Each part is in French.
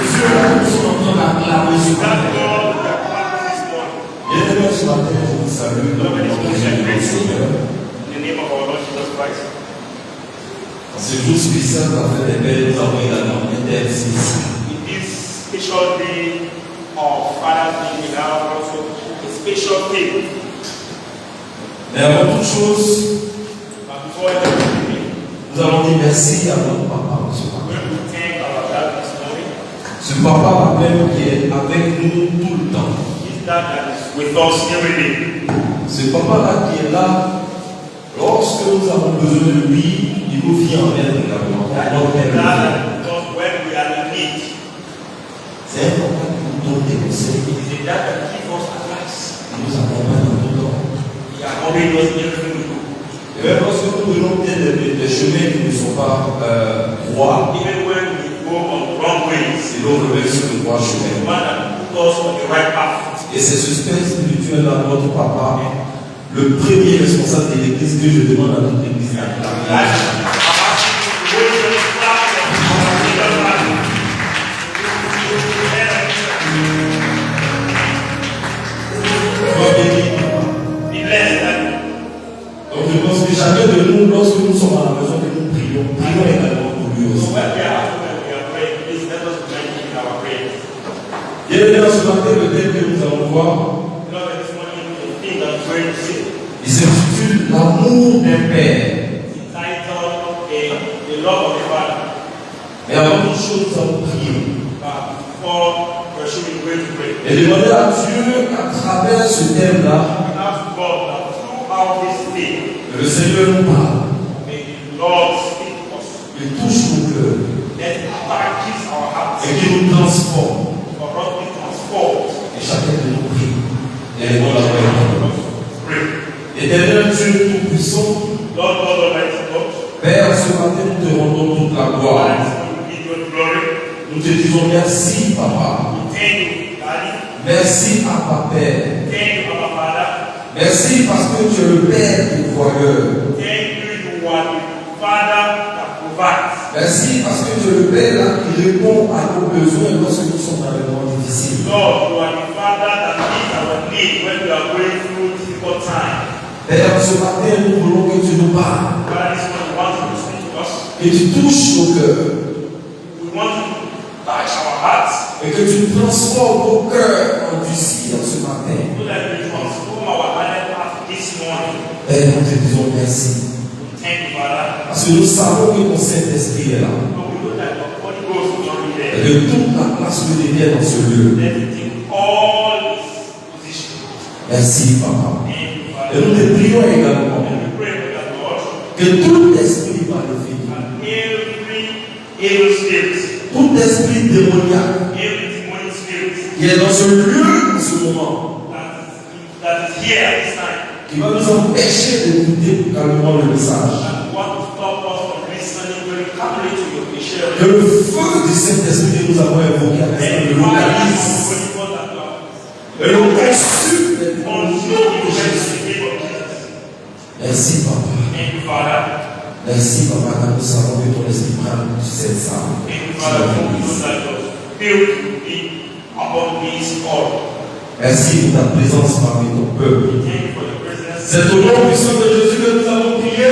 Dieu sont en train d'acclamer ce matin. Bien-aimés, ce matin, je vous salue dans le nom de Seigneur. En ce jour spécial, dans la fête des Pères, nous avons également un thème spécial. Special day of Father's Day, we have also a special thing. Mais avant toute chose, But before everything, nous allons dire merci à notre papa ce we're matin. going to thank our dad this morning. Ce papa même qui est avec nous tout le temps. His dad that is with us every day. Ce papa-là qui est là, lorsque nous avons besoin de lui, il nous vient en aide également. That is the dad that with us when we are in need. C'est un papa qui nous donne des conseils. It is the dad that gives us advice. Il nous accompagne dans tout temps. He accompanies us everything we do. Et même lorsque nous prenons des chemins qui ne sont pas droits, Even when we go on the wrong ways, c'est nous remettre sur le droit the chemin. one that put us on the right path. Et c'est ce père spirituel-là, notre papa, le premier responsable de l'église que je demande à toute l'église d'acclamer. Donc je pense que chacun de nous, lorsque nous sommes à la maison, que nous prions également pour lui aussi. Bienvenue ce matin, le thème que nous allons voir, il s'intitule L'amour d'un père. Mais avant toute chose, nous allons prier. Et demander à Dieu qu'à travers ce thème-là, que le Seigneur nous parle. Il touche nos cœurs. Et qu'il nous transforme. Et chacun de nous prie. Et les la paix. Éternel Dieu Tout-Puissant, Père, ce matin nous te rendons toute la gloire. Nous te disons merci, Papa. Merci, Papa Père. Merci parce que tu es le Père pourvoyeur. Merci parce que tu es le Père là qui répond à nos besoins lorsque nous sommes dans les moments difficiles. Père, ce matin, nous voulons que tu nous parles. Que tu touches nos cœurs. Et que tu transformes nos cœurs en d'ici dans ce matin. Père, nous te disons merci. Parce que nous savons que ton Saint-Esprit est là. Et que toute la place que tu es dans ce lieu. Merci, Papa. Et nous te prions également que tout esprit maléfique, tout esprit démoniaque qui est dans ce lieu en ce moment, qui va nous empêcher d'écouter calmement le message, que le feu du Saint-Esprit que nous avons évoqué à l'instant le localise et le consume au nom de Jésus. Merci, Papa. Merci, Papa, car nous savons que ton esprit prend cette salle. Merci pour ta présence parmi ton peuple. C'est au nom puissant de Jésus que nous avons prié.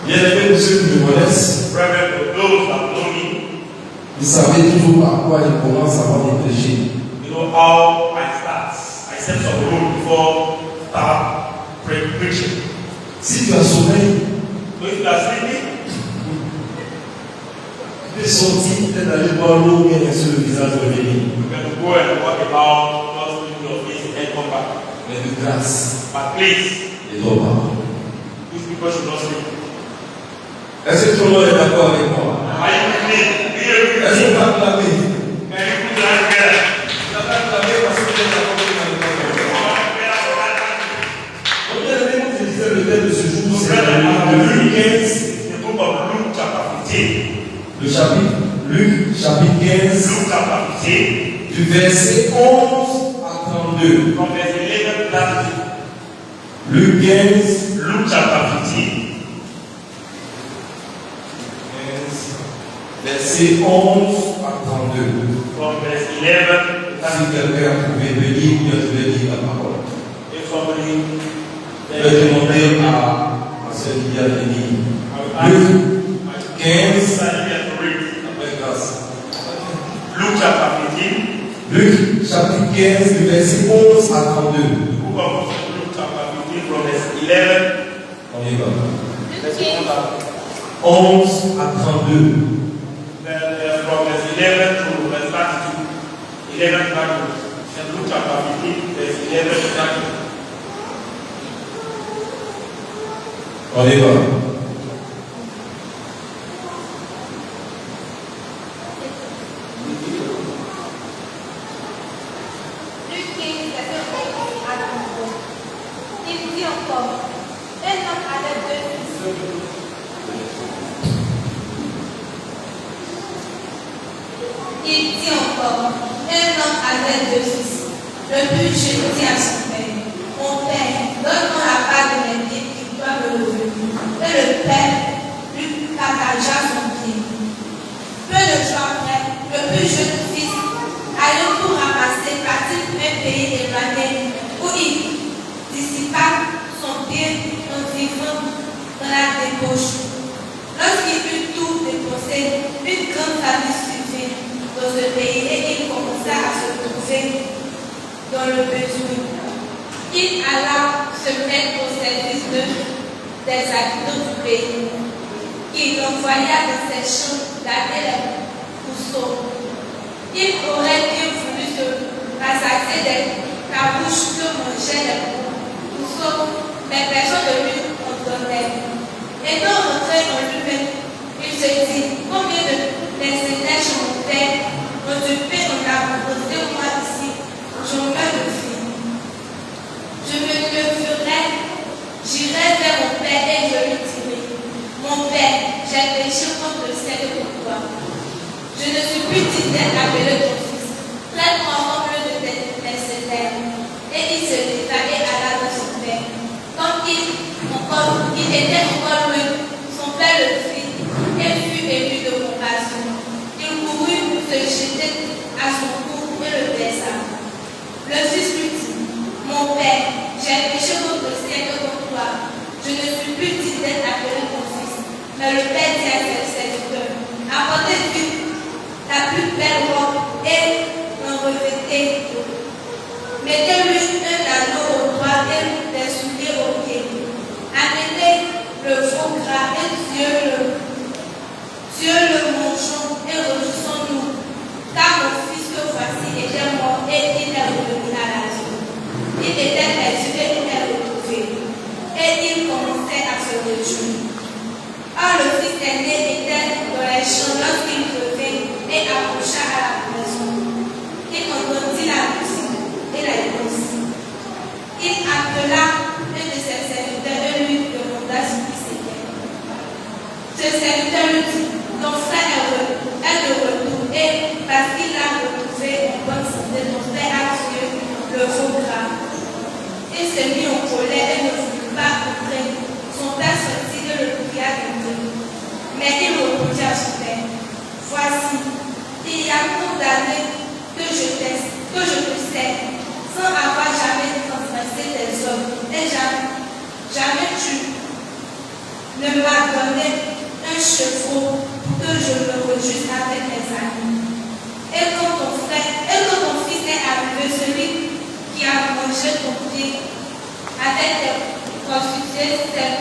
Bien-aimés, ceux qui me connaissent, vous savez toujours par quoi je commence avant de prêcher. You know how I start. I set some rule before start preaching. Si tu as sommeil, So if you are sleeping, tu es sorti peut-être d'aller boire l'eau bien sur le visage revenir. you can go and walk about, just leave your face and come back. Mais de grâce, But please, et non pas. these people should not sleep. Est-ce que tout le monde est d'accord avec moi? Are you with me? Do you agree Est-ce with me? qu'on va clamer? Can you put your hands together? On va clamer parce que vous êtes d'accord avec moi. Donc, bien aimé, comme je disais, le thème de ce jour, c'est Luc 15. The book of Luke chapter 15. Le chapitre, Luc chapitre 15, Luke chapter 15. du verset 11 à 32. From verse 11 to Luc 15, Luke chapter 15. 15 Versets 11 à 32. From verse 11. Si quelqu'un pouvait venir, je vais dire la parole. If somebody, Je vais demander à celui qui a venu. Luc 15, avec grâce. Luke chapter 15. Luc chapitre 15, du verset 11 à 32. Book of Luke chapter 15 from verse 11. On y va. Verse 11 à 32. From verse 11 to verse 32. 11 to 32. And Luke chapter 15, verse 11 to 32. On y va. Il dit encore, un homme avait 2 fils. Le plus jeune dit à son père, mon père, donne-moi la part de mes biens qui doivent me revenir. Et le père lui partagea son bien. Peu de temps après, le plus jeune fils, allant pour ramasser, partit un pays éloigné où il dissipa son bien en vivant dans la débauche. Lorsqu'il eut tout dépensé, une grande famille suivit dans ce pays et il commença à se trouver dans le besoin. Il alla se mettre au service des habitants du pays. Il envoya dans ses champs garder les pousseaux. Il aurait bien voulu se rassasier des carouches que mangeaient les pousseaux, mais personne ne lui en donnait. Étant rentré en lui-même, il se dit, combien de mercenaires je montais, on du pain en abondance, moi ici, j'en meurs de faim. Je me leverai, j'irai vers mon père et je lui dirai, mon père, j'ai péché contre le ciel et contre toi. Je ne suis plus digne d'être appelé ton fils. Traite-moi comme l'un de tes mercenaires. Et il se leva et alla dans son père. Quand il était encore loin, son père le fit et fut ému de compassion. Il courut pour se jeter à son cou et le baisa. Le fils lui dit, mon père, j'ai péché contre le ciel et contre toi. Je ne suis plus digne d'être appelé ton fils. Mais le père dit à ses serviteurs, apportez vite la plus belle robe et l'en revêtez. Mettez-lui un anneau au doigt et des souliers aux pieds. Amenez le faux gras et Dieu le mangeons et réjouissons-nous. Car mon fils que voici était mort et il est revenu à la vie. Il était perdu et il est retrouvé. Et il commençait à se réjouir. Or le fils aîné était dans les champs lorsqu'il revint et approcha à la maison. Il entendit la musique et la danse. Il appela un de ses serviteurs et lui demanda ce qui c'était. Ce serviteur lui dit, ton frère est de retour et parce qu'il a retrouvé en bonne santé, ton frère a tué le faux gras. Il s'est mis en colère et ne voulut pas entrer. Son père sortit et le pria d'entrer. Mais il répondit à son père, voici, il y a tant d'années que je te sais, sans avoir jamais transgressé tes hommes, et jamais tu ne m'as donné un chevreau pour que je me réjouisse avec mes amis. Et quand ton fils est arrivé, celui qui a mangé ton pied avec tes prostituées, c'est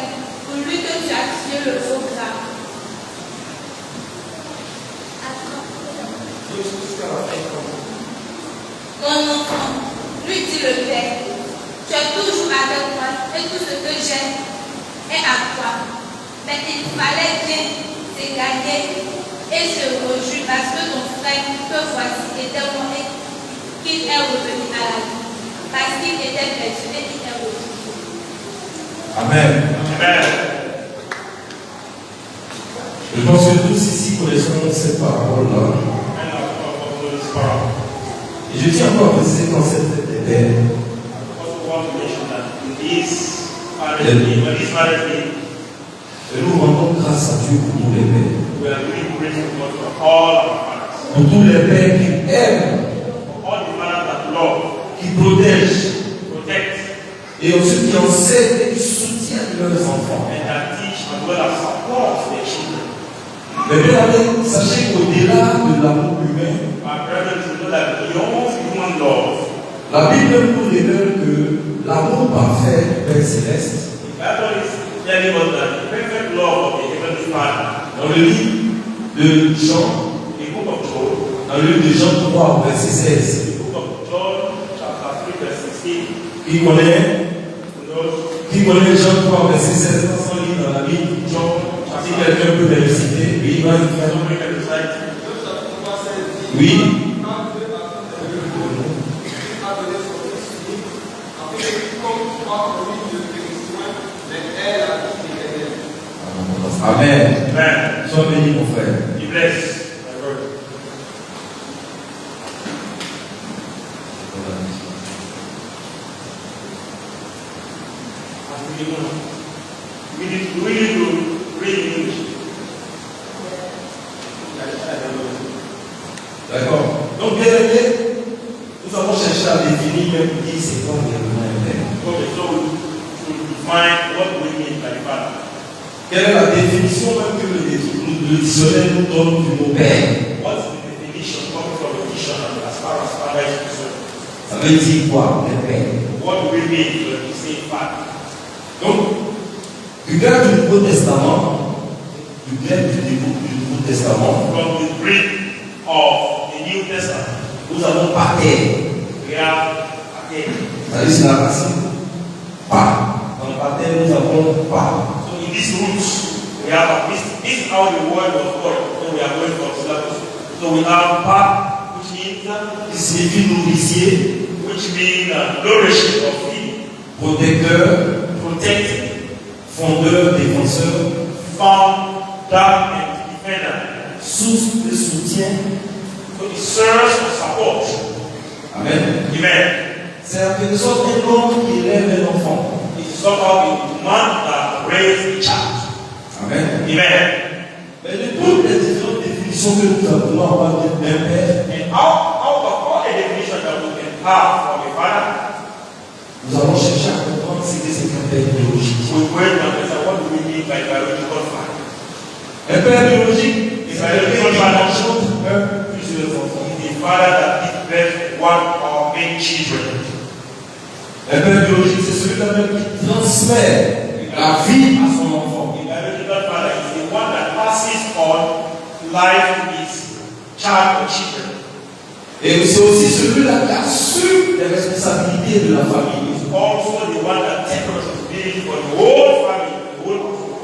pour lui que tu as tué le faux gras. Mon enfant, lui dit le père, tu es toujours avec moi et tout ce que j'ai est à toi. Mais il fallait bien s'égayer et se réjouir parce que ton frère que voici était mort et qu'il est revenu à la vie. Parce qu'il était perdu et qu'il est revenu. Amen. Amen. Je pense que tous ici connaissons cette parole-là. Et je tiens encore à préciser dans cette belle. Et nous rendons grâce à Dieu pour nous les pères. grateful God for all our fathers. Pour tous les pères qui aiment, For all the fathers that love, qui protègent, protect, et aussi qui enseignent et qui soutiennent leurs enfants. and that teach as well as support their children. Mais bien amis, sachez qu'au-delà de l'amour humain, My brothers, you know that beyond human love, la Bible nous révèle que l'amour parfait du Père Céleste, the Bible is telling us that the perfect love of the Heavenly Father, dans le livre de Jean, the book of John, dans le livre de Jean 3, verset 16, the book of John, chapter 3, verse 16, qui connaît Jean 3, verset 16, sans lire dans la Bible, John, si quelqu'un peut le citer, il va le faire. somebody can recite. Oui. Amen. Amen. Sois béni, mon frère. Be blessed, my brother. We need to read English. D'accord. Donc, bien aimé, nous avons cherché à définir même qui c'est quoi réellement un père. Okay, so we define what we mean by Father. Quelle est la définition même que le dictionnaire nous donne du mot père? What's the definition coming from the dictionary as far as Father is concerned? Ça veut dire quoi, un père? What do we mean when we say Father? Donc, du grec du Nouveau Testament, Nouveau Testament, From the Greek of the New Testament, nous avons pater. we have again. C'est-à-dire c'est la racine. Pas. Dans le pater, nous avons pas. So in these roots, we have this is how the word was born. So we are going from syllabus. So we have pa, which means Qui signifie nourricier, nourishing or feeding, protecteur, protecting, fondeur, défenseur, founder and defender. source de soutien. So it serves as support. Amen. Amen. C'est en quelque sorte un homme qui élève un enfant. It is somehow the man that raised a child. Amen. Amen. Mais de toutes les différentes définitions que nous avons avoir d'un père, And out of all the definitions that we can have from a father, nous avons cherché à comprendre ce que c'est qu'un père biologique. we went and said, what do we mean by biological father? Un père biologique, c'est quelqu'un qui engendre plusieurs enfants. The father that gives birth to one or many children. Un père biologique, c'est celui-là même qui transmet la vie à son enfant. The biological father is the one that passes on life to his child or children. Et c'est aussi celui-là qui assume les responsabilités de la famille. He's also the one that takes responsibility for the whole family, the whole household.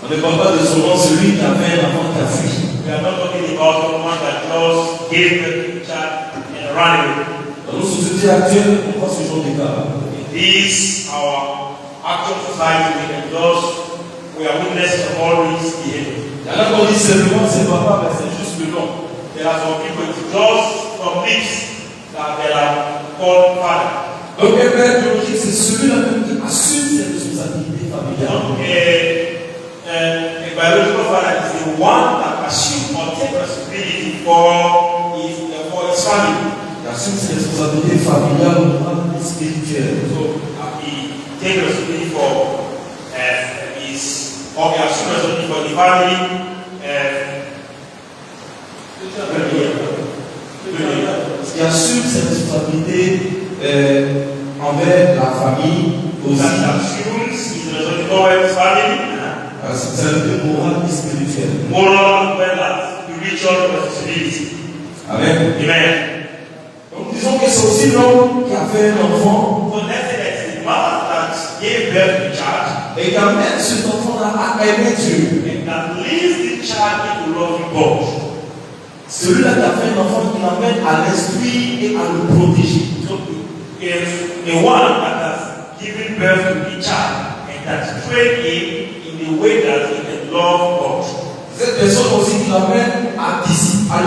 On ne parle pas de son nom, celui qui avait un enfant qui a fui. We are not talking about someone that just gave birth to a child and ran away. Dans nos sociétés actuelles, on voit ce genre de cas. In this, our actual society, we are witness to all this behavior. Il y en a qui disent simplement c'est papa, mais c'est juste le nom. There are some people, it's just from lips that they are called father. Donc un père biologique, c'est celui-là même qui assume ses responsabilités familiales. Donc, a biological father is the one that assumes or takes responsibility for his family. Il assume ses responsabilités familiales, morales et spirituelles. So, he takes responsibility for he assumes responsibility for the family. Il assume ses responsabilités envers la famille aussi. That assumes his responsibility towards his family. Responsabilité morale et spirituelle. Moral as well as spiritual responsibility. Amen. Amen. Donc disons que c'est aussi l'homme qui a fait un enfant So let's say that the man that gave birth to the child et qui amène cet enfant-là à aimer Dieu. and that leads the child into loving God. Celui-là qui a fait un enfant qui l'amène à l'instruire et à le protéger. So if the one that has given birth to the child and that trained him in the way that he can love God. Cette personne aussi qui l'amène à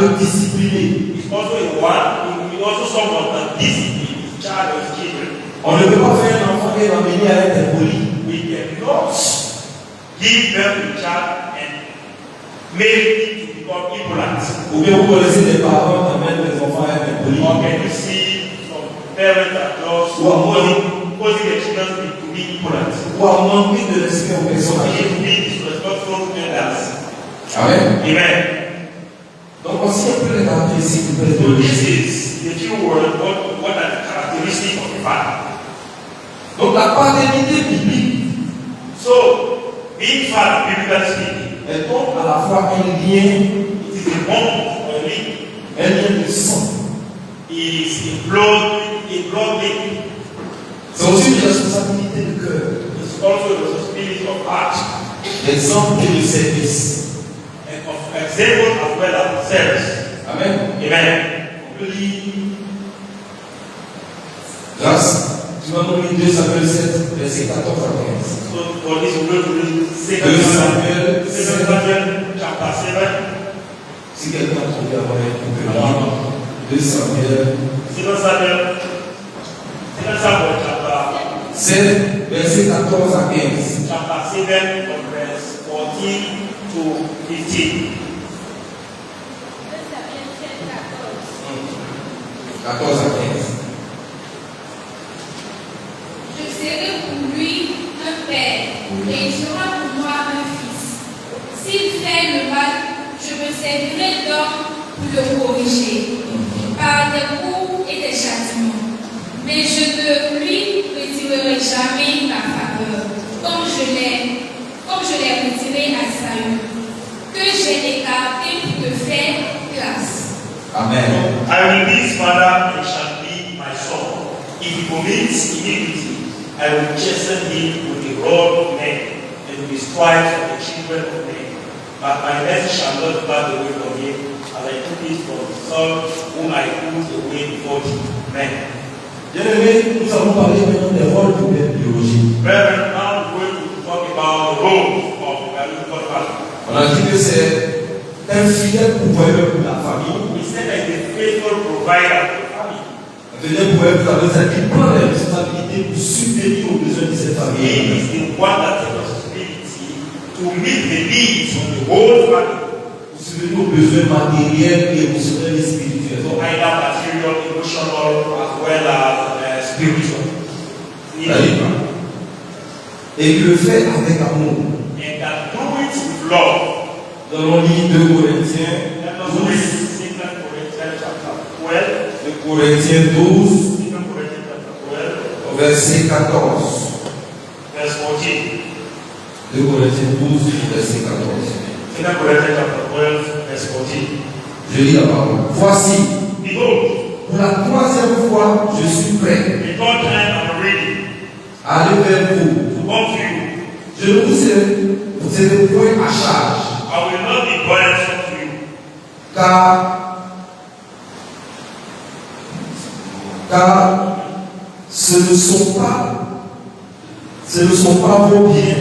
le discipliner. It's also a one, it's also someone that disciplines his child or his children. On ne peut pas faire un enfant et l'amener à être impoli. We cannot give birth to the child and made it to become impolite? Ou bien vous connaissez des parents qui amènent les enfants à être impolis. Or can you see some parents that just causing their children to be impolite? Ou à manquer de respect aux personnes âgées. To be disrespectful to others. Amen. Amen. Donc voici un peu les caractéristiques du So père this is the few words, what are the characteristics of the father? Donc la paternité biblique So, being father, biblically speaking, est donc à la fois un lien, it is a bond or a link. un lien de sang. It is a blood link. C'est aussi une responsabilité de cœur. It's also the responsibility of heart D'exemple et de service. and of example as well as service. Amen. Amen. On peut lire grâce. Tu vas nous lire 2 Samuel 7, verset 14 à 15. So for this we will read 2 Samuel chapter 7. Si quelqu'un a trouvé avant elle, on peut lire 2 Samuel 2 Samuel chapter 7, verset 14 à 15. chapter 7 from verse 14 to 15. 14 à 15. Je serai pour lui un père, et il sera pour moi un fils. S'il fait le mal, je me servirai d'homme pour le corriger, par des coups et des châtiments. Mais je ne lui retirerai jamais ma faveur, comme je l'ai retiré à Saül, que j'ai écarté pour te faire grâce. Amen. I will be his father and shall be my son. If he commits iniquity, I will chasten him with the rod of men and with the stripes of the children of men. But my mercy shall not depart away from him, as I took it from the son whom I put away before thee. Amen. Bien-aimés, nous allons parler maintenant des rôles du père biologique. Brethren, now we're going to talk about the role of the biological father. On a dit que c'est un fidèle pourvoyeur pour la famille. We said that he's a faithful provider for the family. Un fidèle pourvoyeur pour la famille, c'est qu'il prend les responsabilités pour subvenir aux besoins de cette He famille. is the one that takes responsibility to meet the needs of the whole family. Pour subvenir aux besoins matériels, émotionnels et spirituels. So either material, emotional, as well as spiritual. Et il le fait avec amour. And that do it with love. Nous allons lire 2 Corinthiens Let us read 2 Corinthians chapter 12. 2 Corinthiens 12, 2 Corinthians chapter 12, verset 14. verse 14. 2 Corinthiens 12, verset 14. 2 Corinthians chapter 12, verse 14. Je lis la parole. Voici, Behold, pour la 3e fois, je suis prêt the third time I'm ready à aller vers vous. to come to you. Je ne vous ai point à charge, I will not be burdensome to you. car ce ne sont pas vos biens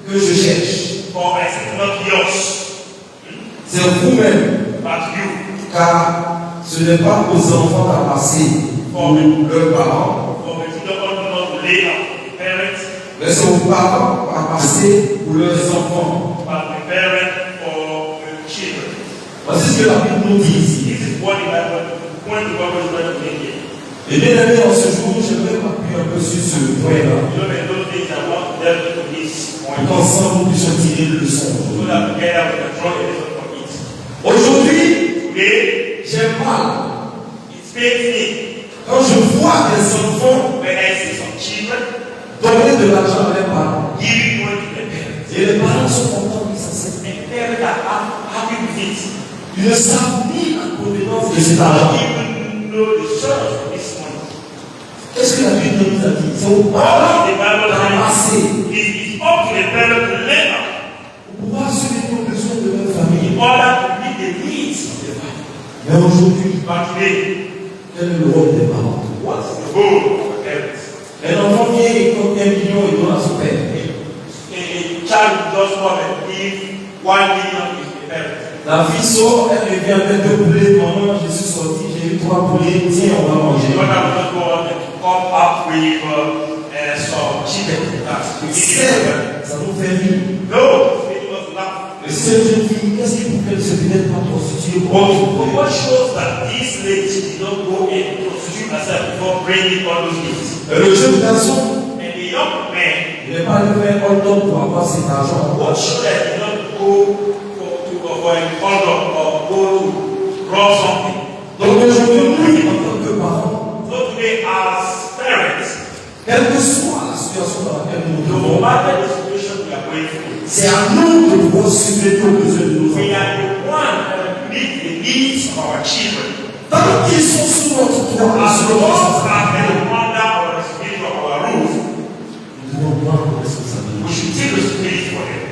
que je cherche. For I seek not yours, C'est vous-même, but you. car ce n'est pas aux enfants d'amasser pour leurs parents, For the children ought not to lay out for the parents, mais c'est aux parents d'amasser pour leurs enfants. but the parent for the children. Voici ce que la Bible nous dit ici. This is what the point the Bible is trying to make here. Et bien aimé, en ce jour, j'aimerais m'appuyer un peu sur ce point-là. You know, in those days, I want to delve into this Pour point qu'ensemble nous puissions tirer le leçon. so that together we can draw a lesson from it. Aujourd'hui, Today, j'ai mal it pains me quand je vois des enfants when I see some children donner de l'argent à leurs parents. giving money to their parents. Et les parents sont contents de ça. And parents are happy with it. Ils ne savent ni la provenance de cet They argent. don't even know the source of this money. Qu'est-ce que la Bible nous a dit? C'est aux All parents the Bible d'amasser says it is up to the parent to learn how pour pouvoir subvenir aux besoins de leur famille. in order to meet the needs of the family. Mais aujourd'hui, But today, quel est le rôle des parents? what is the goal of the parents? Un enfant vient et compte 1 million et donne à son père. A child will just come and give 1 million to the parents. La fille sort, elle revient avec 2 poulets. Maman, je suis sorti, j'ai eu 3 poulets. Tiens, on va manger. The mother will not go on and come up with some chicken. That's to give the parents. C'est, ça nous fait rire. No, it's making us laugh. Mais si c'est une fille qu'est-ce qui pouvait se peut-être pas prostituer But what shows that this lady did not go and prostitute herself before bringing all those gifts? Le jeune garçon, And the young man, il n'est pas allé faire un don pour avoir cet argent. what should I did not go for a condom or go to rob something? Donc aujourd'hui, nous, en tant que parents, So today, as parents, quelle que soit la situation dans laquelle nous nous no trouvons, matter the situation we are going through, c'est à nous de pouvoir subvenir aux besoins de nos we enfants. are the one that will meet the needs of our children. Tant qu'ils sont sous notre toit, As sous notre long as responsabilité, they are under our responsibility of our roof, nous devons prendre nos we responsabilités. should take responsibility for them.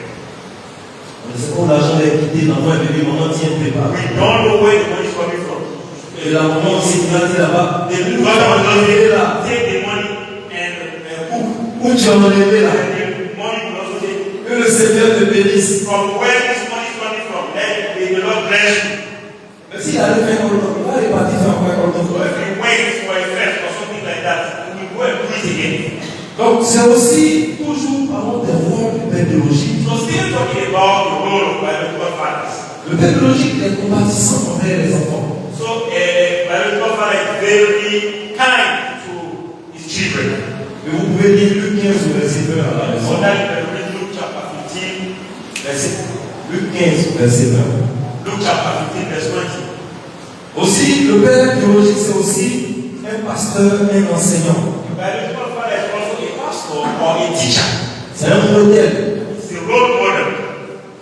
On ne sait pas où l'argent est quitté, l'enfant est venu, maman tiens, prépare. We don't know where the money is coming from. Et la maman s'est dit là-bas, des The loups, father will tu just là. take the money and cook. Où tu as enlevé là? And the money will also take. Que le Seigneur te bénisse. From where this money is coming from, let the Lord bless you. Mais s'il allait faire un don, il va aller partir faire un don. So if you wait for a fest or something like that, you will go and do it again. Donc c'est aussi toujours parlant des rôles du père biologique. So still talking about the role of biological fathers. Le père biologique est compatissant envers les enfants. So a biological father is very kind to his children. Et vous pouvez lire Luc 15 au verset 20 à la maison. So that you can read Luke chapter 15, verse Luc 15 verset 20. Luke chapter 15, verse 20. Aussi, le père biologique, c'est aussi un pasteur, un enseignant. The biological father is also a pastor or a teacher. C'est un modèle. It's a role model.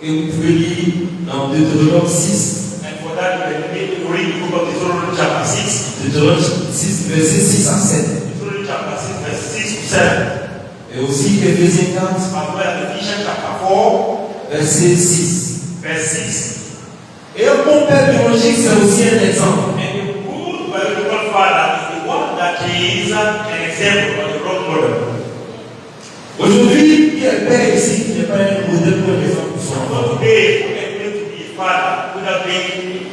Et vous pouvez lire dans Deutéronome 6. And for that, you can read the book of Deuteronomy chapter 6. Deutéronome 6, verset 6 à 7. Deuteronomy chapter 6, verse 6 to 7. Et aussi Éphésiens 4, As well as Ephesians chapter 4, verset 6. verse 6. Et un bon père biologique, c'est aussi un exemple. And the good biological father is the one that is an example or a role model. Aujourd'hui, qui est père ici, qui n'est pas un modèle pour les enfants pour son enfant. So today, we are going to be a father without being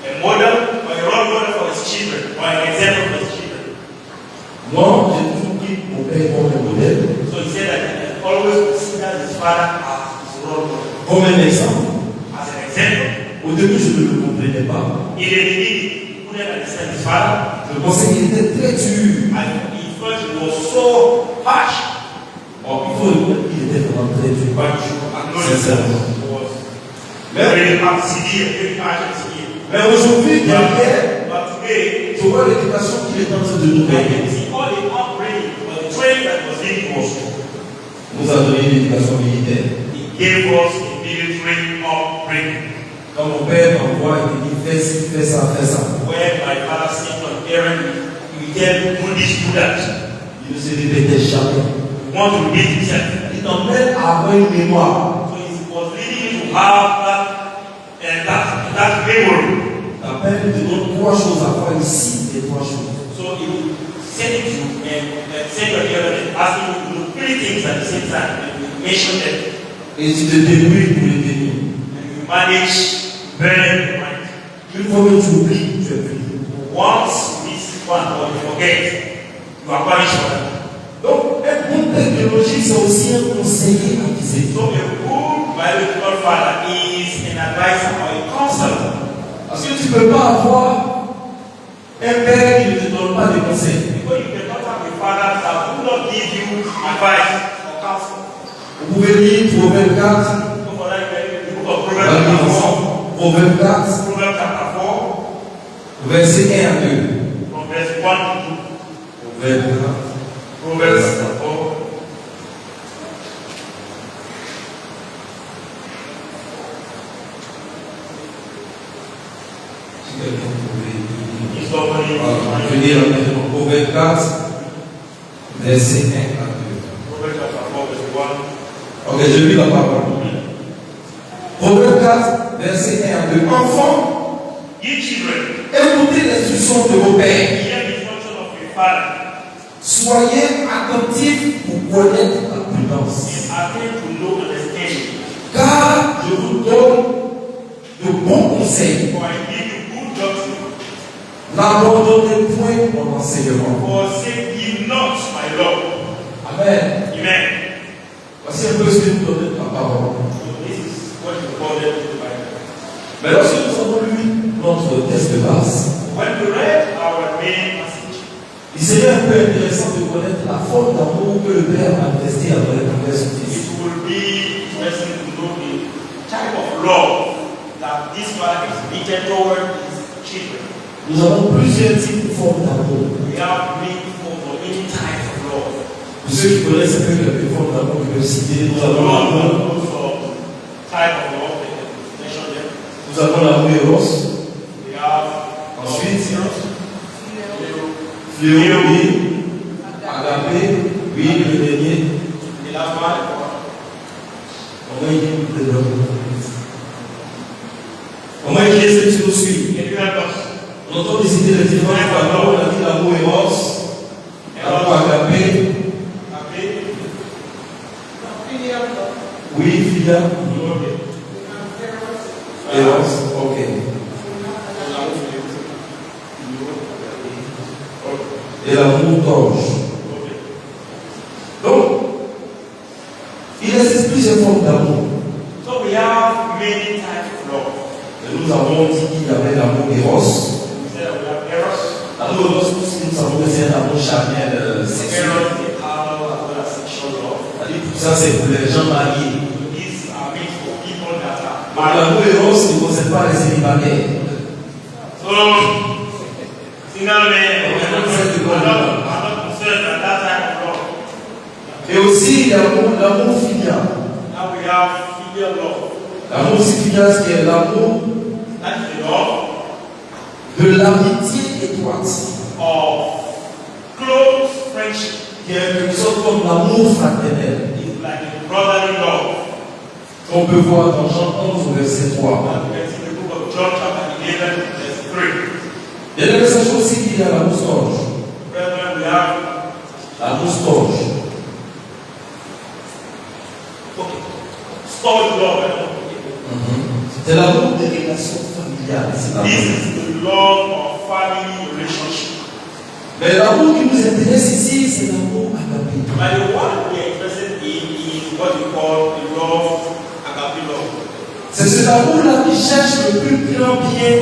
a model or a role model for his children or an example for his children. Moi, j'ai toujours pris mon père comme un modèle, So he said that he has always considered his father as his role model, comme un exemple. as an example. Au début, je ne le comprenais pas. In the beginning, he couldn't understand his father. Je pensais qu'il était très dur. And he felt it was so harsh. Bon, il faut reconnaître qu'il était vraiment très dur. But you acknowledge that it was very severe, very harsh and severe. Mais aujourd'hui, derrière, But today, tu vois l'éducation qu'il est en train de nous I donner. can see all the upbringing or the training that was given to us. Nous a donné l'éducation militaire. He gave us a military upbringing. Quand mon père m'envoie, il dit fais ci, fais ça, fais ça. Where my father sent on errand, he tell do this, do that. Il ne se répétait jamais. You want to repeat himself. Il t'emmène à avoir une mémoire. So he was leading you to have that memory. Ta père te donne trois choses à faire ici, les trois choses. So he will send it to you and send your errand and ask you to do three things at the same time. And you mention them. Et tu te débrouilles pour les tenir. And you manage very mind. Une fois que tu oublies, tu es puni. Once you miss one or you forget, you are punished for that. Donc, un bon père biologique, c'est aussi un conseiller avisé. So a good biological father is an advisor or a counselor. Parce que tu ne peux pas avoir un père qui ne te donne pas de conseils. Because you cannot have a father that will not give you advice or counsel. Vous pouvez lire Proverbe 4. So for that, you can read the book of On va lire Proverbs chapter 4. ensemble. Proverbe 4, Proverbs chapter 4, verset 1 à 2. from verse 1 to 2. Proverbe 4. Proverbs chapter 4. Si quelqu'un pouvait lire. Is somebody Voilà, je vais lire maintenant Proverbe 4, verset 1 à 2. Proverbs chapter 4, verse 1. Ok, je lis la parole. Proverbe 4, verset 1 à 2. Enfants, Ye children, écoutez l'instruction de vos pères. hear the instruction of your father, Soyez attentifs pour connaître la prudence. and attend to know understanding. Car je vous donne de bons conseils. For I give you good doctrine. N'abandonnez point mon enseignement. Forsake ye not my law. Amen. Amen. Voici un peu ce que nous donne la parole. So this is what you call them in the Bible. Mais lorsque nous avons lu notre texte de base, when we read our main passage, il serait un peu intéressant de connaître la forme d'amour que le Père a manifesté envers son Fils. it will be interesting to know the type of love that this father exhibited toward his children. Nous avons plusieurs types de formes d'amour. We have many forms of many types of love. Pour ceux qui connaissent un peu les formes d'amour que je vais citer, nous avons Love l'amour. also type of love that can mention them. Nous avons l'amour Eros. We have Ensuite, Phileo, Fléau, oui. Agapé, oui, le dernier. the last one, On va y dire de l'amour. On va y dire ce qui nous suit. can you help us? On entend décider les différents d'amour. On a dit l'amour Eros, l'amour Agapé, Okay. oui, Filia, Okay. Eros, ok. Et l'amour torche. Donc, il existe plusieurs formes d'amour. So we have many types of love. Et nous avons dit qu'il y avait l'amour Eros. We said that we have eros. L'amour Eros, nous savons que c'est un amour charnel sexuel. Eros is carnal as well as sexual love. C'est-à-dire tout ça, c'est pour les gens mariés. These are meant for people that are Donc, married. l'amour Eros ne concerne pas les célibataires. So, single men, I'm not concerned at that type of love. Et aussi l'amour filial. Now we have filial love. L'amour filial, c'est l'amour That is the love de l'amitié étroite. of close friendship. Qui est quelque chose comme l'amour fraternel. It's like a brotherly love. On peut voir dans Jean 11 au verset 3. And we can see the book of John chapter 11 verse 3. Et là, sachons aussi qu'il y a l'amour storge. Brethren, we have L'amour storge. storge love. C'est l'amour des relations familiales. C'est l'amour. This is the love of family relationship. Mais l'amour qui nous intéresse ici, c'est l'amour agapé. But the one we are interested in is what we call the love, agape love. C'est cet amour-là qui cherche le plus grand bien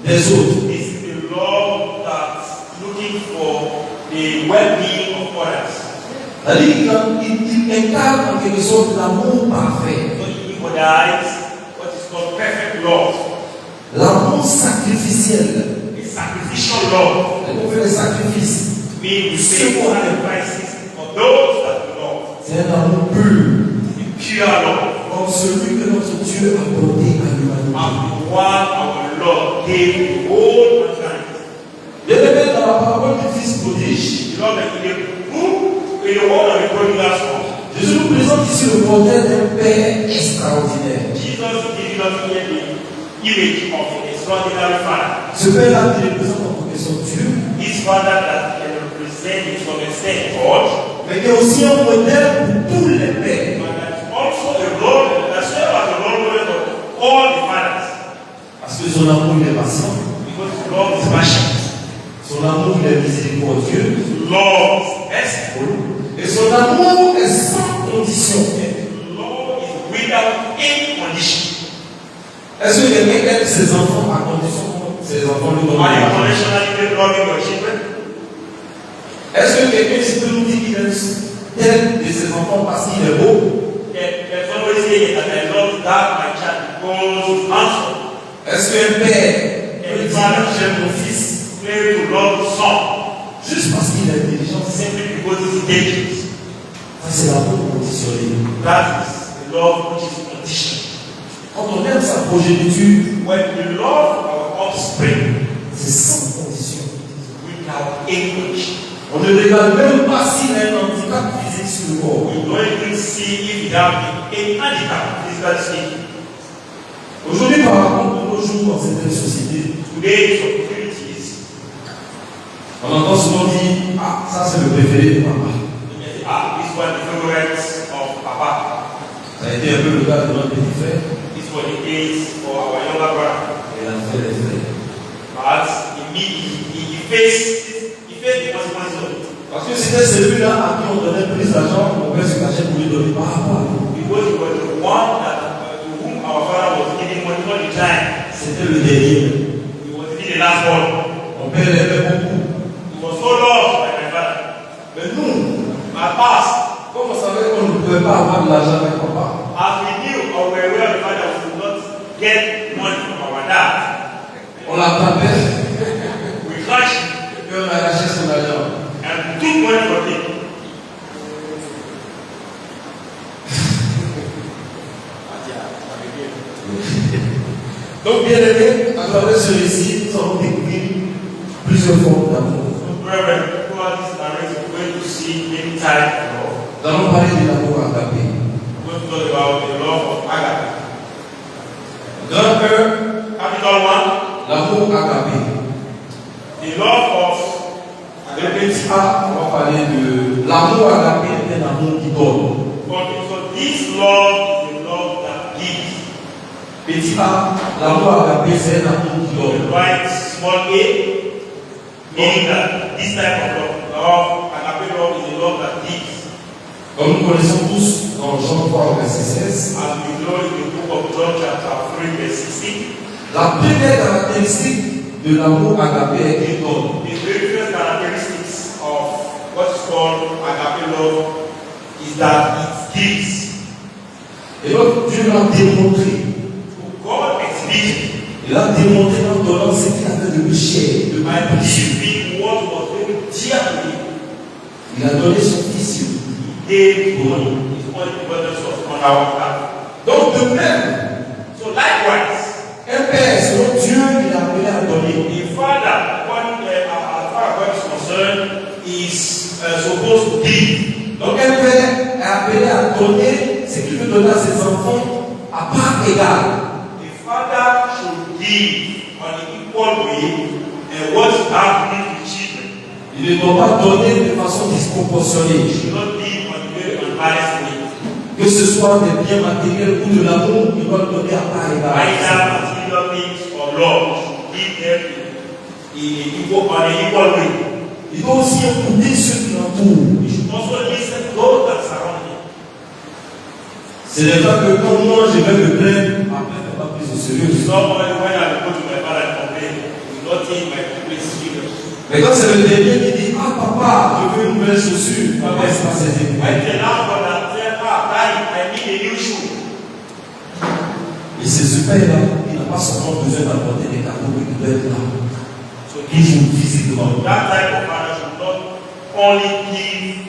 des autres. This is the love that's looking for the well-being of others. C'est-à-dire qu'il incarne en quelque sorte l'amour parfait. So it embodies what is called perfect love, L'amour sacrificiel. a sacrificial love. On fait des sacrifices. Meaning we make sacrifices for those that we love. C'est un amour pur. The pure love. Comme celui que notre Dieu a porté à l'humanité. And the one our Lord gave the whole mankind. Bien aimé, dans la parole du Fils prodige, The Lord that in the book, in the word of the prodigal son, Jésus nous présente ici le portrait d'un Père extraordinaire. Jesus is giving us here the image of an extraordinary father. Ce Père-là qui représente en quelque sorte Dieu, This father that can represent it from a extent God, mais qui est aussi un modèle pour tous les pères. but that's also a role, as well as a role model for all the fathers. Parce que son amour il est patient, Because his love is passionate. son amour il est miséricordieux, His love is merciful. et son amour est sans condition. His love is without any condition. Est-ce que quelqu'un aime ses enfants à condition que ses enfants lui donnent Are you de l'argent? conditionally loving your children? Est-ce que quelqu'un ici peut nous dire qu'il aime tel de ses enfants parce qu'il est beau? There's always saying that I love that my child because he's handsome. Est-ce qu'un père peut dire j'aime mon fils Claim to love the son juste parce qu'il est intelligent? simply because he's intelligent. Ça, c'est l'amour conditionnel. That is the love which is conditional. Quand on aime sa progéniture, When we love our offspring c'est sans condition. without any condition, On ne regarde même pas s'il a un handicap physique sur le corps. we don't even see if we have any handicap, physically speaking. Aujourd'hui, par contre, de nos jours, dans cette société, Today's opportunities, on entend souvent dire ah, ça c'est le préféré de papa. you can say, this was the favorite of Papa. Ça a été un peu le cas de notre petit frère. This was the case for our younger brother. Et la frère des frères. But he faced the consequences of it. Parce que c'était celui-là à qui on donnait plus d'argent, on pouvait se cacher pour lui donner par rapport à nous. Because he was the one that, to whom our father was giving money, not the time. C'était le dernier. He was even the last born. Mon père l'aimait beaucoup. He was so loved by my father. Mais nous, My past, comme on savait qu'on ne pouvait pas avoir de l'argent avec papa, as we knew or were aware of the fact that we could not get money from our dad, on l'attendait we crashed et on a lâché son argent. and took money from him. Donc, bien aimé, à travers ce récit, nous avons découvert plusieurs formes d'amour. So, brethren, throughout this narrative, we're going to see many types of love. Nous allons parler de l'amour agapé. We're going to talk about the love of agape. Grand 1, Capital 1, l'amour agapé. the love of Le petit A, on va parler de l'amour agapé, est un amour qui donne. So this love is a love that gives. Petit A, l'amour agapé, c'est un amour qui We donne. write small a, meaning that this type of love, agape love, is a love that gives. Comme nous connaissons tous dans Jean 3, verset 16, As we know in the book of John chapter 3 verse 16, la première caractéristique de l'amour agapé est qu'il donne. the very first characteristics of what is called agape love is that it gives. Et donc Dieu l'a démontré. God exhibited Il a démontré en donnant ce qu'il avait de plus cher, de by plus précieux. giving what was very dear to him. Il a donné son fils. He gave money. His only begotten son on our behalf. Donc de même, So likewise, un père, selon Dieu, il a appelé à donner. the father, as far as God is concerned, is supposed to give. Donc un père est appelé à donner ce qu'il veut donner à ses enfants à part égale. The father should give on an equal way and what is happening to children. Il ne doit pas donner de façon disproportionnée. He should not give on a very unbalanced way. Que ce soit des biens matériels ou de l'amour, il doit le donner à part égale. Either material things or love, give them on an equal way. Il doit aussi écouter ceux qui l'entourent. You should also listen to those that surround him. Ce n'est pas que quand moi je vais me plaindre, après je ne vais pas plus au sérieux. Somebody, when I go to my father and complain, he will not take my complaint serious. Mais quand c'est le dernier qui dit, ah papa, je veux une nouvelle chaussure, papa c'est pas ses écoutes. When the last one that said, Daddy, I need a new shoe. Et c'est ce père-là, il n'a pas seulement besoin d'apporter des cadeaux, mais il doit être là. Toujours physiquement. That type of father should not only give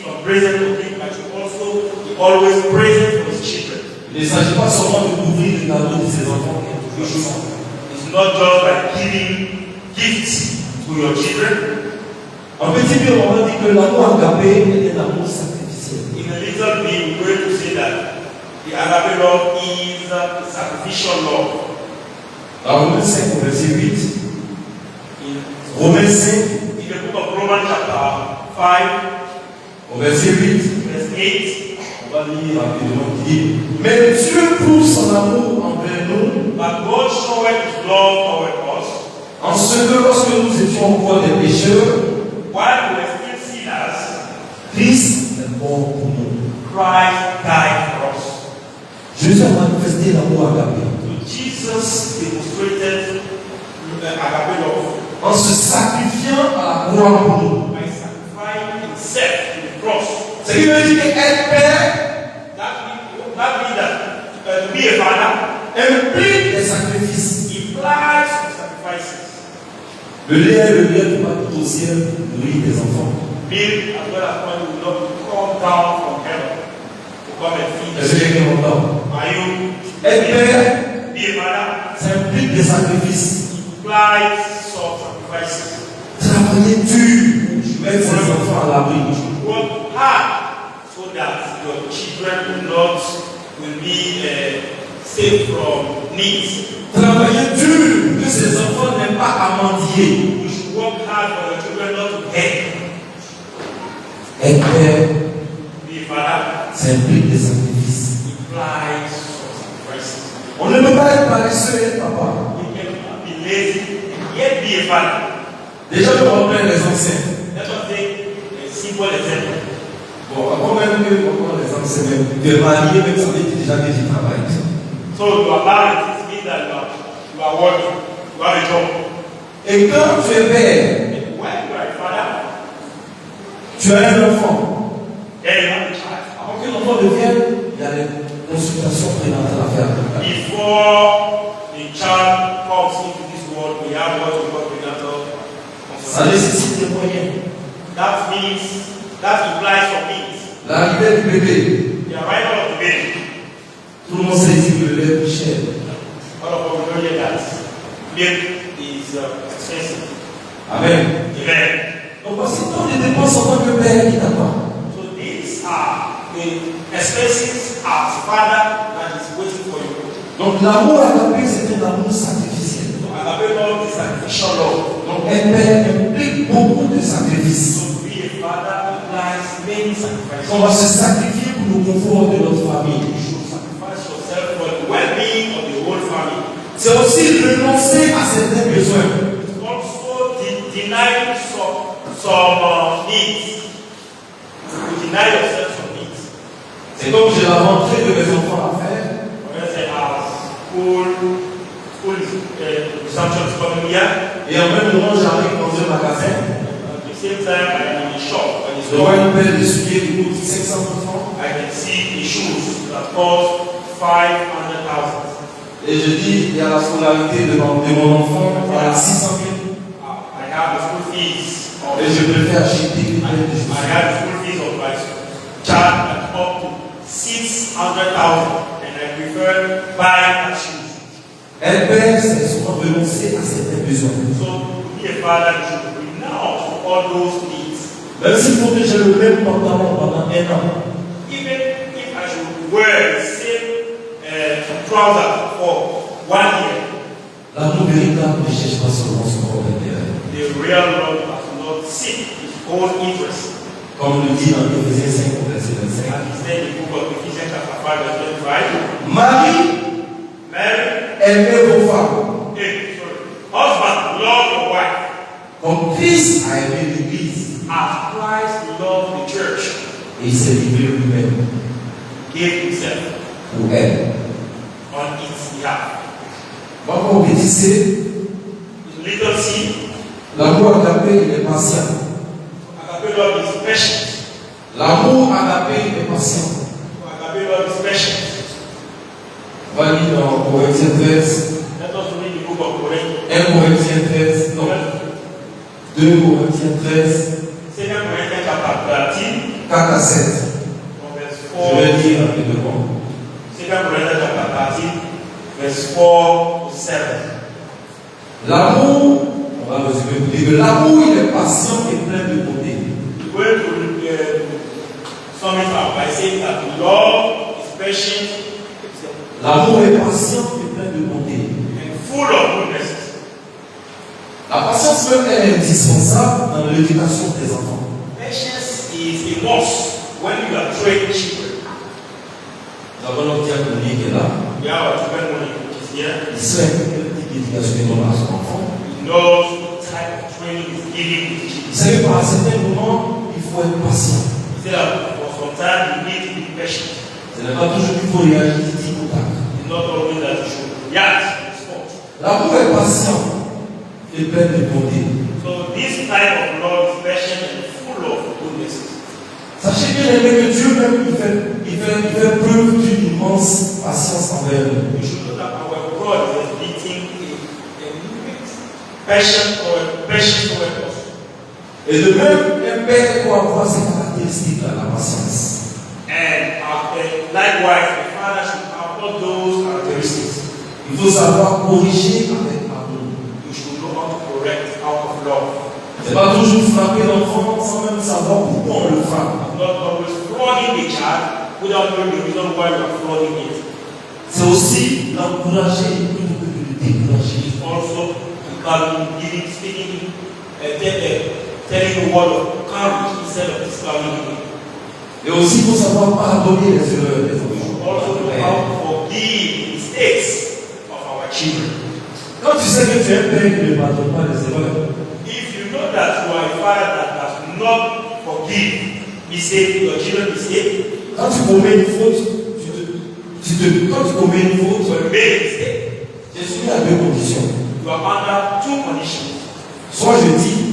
some present to him, but should also be always present for his children. Il ne s'agit pas seulement de couvrir les cadeaux de ses enfants, mais de toujours ça. It's not just by giving gifts to your children. En petit peu, on va dire que l'amour agapé est un amour sacrificiel. In a little bit, we're going to say that the agape love is a sacrificial love. Dans Romains 5, verset 8, In Romains 5, the book of Romans chapter 5, au verset 8, verse 8, on va lire rapidement, qui dit, mais Dieu prouve son amour envers nous, but God showed his love toward us en ce que lorsque nous étions encore des pécheurs, while we were still sinners. Christ est mort pour nous. Christ died for us. Jésus a manifesté l'amour agapé So Jesus demonstrated agape love en se sacrifiant à la croix pour nous. by sacrificing himself to the cross. Ce qui veut dire qu'être père That means that to be a father implique des sacrifices. implies some sacrifices. Le lait est le lait pour pas au ciel nourrir des enfants. Milk as well as money will not come down from heaven to come and feed Est-ce que us. quelqu'un m'entend? Are you Être père, be a father? ça implique des sacrifices. Implies some sacrifices. Travailler dur pour mettre ses enfants à l'abri. Work hard so that your children will be safe from needs. Travailler dur pour que ses enfants n'aient pas à mendier. You should work hard for your children not to beg. Être père, Be a father ça implique des sacrifices. implies some sacrifices. On ne peut pas être paresseux et être papa. You cannot be lazy and yet be a father. Déjà, je reprends les anciens. Let us take a simple example. Bon, avant même que les anciens, même, que marié, même ça veut dire déjà que tu travailles. So you are married, it means that you are working, you have a job. Et quand tu es père, When you are a father, tu as un enfant. then you have a child. Avant que l'enfant devienne, il y a des consultations prénatales à faire. Before the child comes into this world, we have what we call prenatal Ça consultation. nécessite des moyens. That implies some means. L'arrivée du bébé, The arrival of the baby. tout le monde sait ici que le lait est cher. All of us know here that milk is expensive. Amen. Amen. Donc voici tant de dépenses en tant que père qui t'attend. So these are the expenses as father that is waiting for you. Donc l'amour agapé, c'est un amour sacrificiel. So agape love is sacrificial love. Donc un père implique beaucoup de sacrifices. So to be a father implies many sacrifices. On va se sacrifier pour le confort de notre famille. You should sacrifice yourself for the well-being of the whole family. C'est aussi renoncer à certains besoins. Also deny some needs. You deny yourself some needs. C'est comme j'ai la rentrée de mes enfants à faire. For instance, school resumption is coming here. Et en même temps, j'arrive dans un magasin. At the same time, I am in the shop. When it's Je vois going, une paire de souliers qui coûte 500 francs. I can see the shoes that cost 500,000. Et je dis, il y a la scolarité de mon enfant, il y a 600 000. I have the school fees. Et je préfère acheter une paire de I chaussures. have the school fees of my child at up to 600,000, and I prefer buying that shoes. Un père, c'est souvent renoncer à certains besoins. So to be a father, you should renounce all those needs. Même s'il faut que j'ai le même pantalon pendant un an. Even if I should wear the same trouser for 1 year, L'amour véritable ne cherche pas seulement son propre intérêt. the real love does not seek his own interest. Comme le dit dans Éphésiens 5, verset 25. As he said in the book of Ephesians chapter 5 verse 25, Marie, Mary, aimez vos femmes, husband, love your wife, comme Christ a aimé l'Église. as Christ loved the church, Et il s'est livré lui-même gave himself pour elle. on its behalf. Moi, comme vous disiez, Little c, l'amour agapé, il est patient. agape love is patient. L'amour agapé est patient. Agape love is patient. On va lire dans Corinthiens 13, Let us read the book of Corinthians. 1 Corinthiens 13, non, 2 Corinthiens 13, 2 Corinthians chapter 13, 4 à 7. from verse Je vais 4. lire rapidement. 2 Corinthians chapter 13, verse 4 to 7. L'amour, on va résumer pour dire que l'amour, il est patient et plein de bonté. We're going to sum it up by saying that love is patient L'amour est patient et plein de bonté. and full of goodness. La patience même elle est indispensable dans l'éducation des enfants. Patience is a must when you are training children. Nous avons notre diaconie qui est là. We have our children when he is here. Il sait quel type d'éducation il donne à son enfant. He knows what type of training is given to the Il children. sait que par certains moments, il faut être patient. He said that for some time you need to be patient. Ce n'est pas toujours qu'il faut réagir tic au tac. It's not always that you should react to the spot. L'amour est patient et plein de bonté. So this type of love is patient and full of goodness. Sachez bien aimé que Dieu même il fait preuve d'une immense patience envers nous. We should know that our God is exhibiting a passion toward us. Et de même, un père doit avoir ces caractéristiques-là, la patience. And likewise, the father should have all those characteristics. Il faut savoir corriger avec amour. You should know how to correct out of love. Ce n'est pas toujours frapper l'enfant sans même savoir pourquoi on le frappe. Not always flogging the child without knowing the reason why you are flogging it. C'est aussi l'encourager plutôt que de le décourager. It's also telling the word of courage instead of discouraging him. Et aussi, il faut savoir pardonner les erreurs des enfants. Also know how to forgive the mistakes of our children. Quand tu sais que tu es un père qui ne pardonne pas les erreurs, If you know that you are a father that does not forgive your children's mistake, quand tu commets une faute, tu te quand tu commets une faute, when you make a mistake, tu es soumis à deux conditions. you are under two conditions. Soit je dis,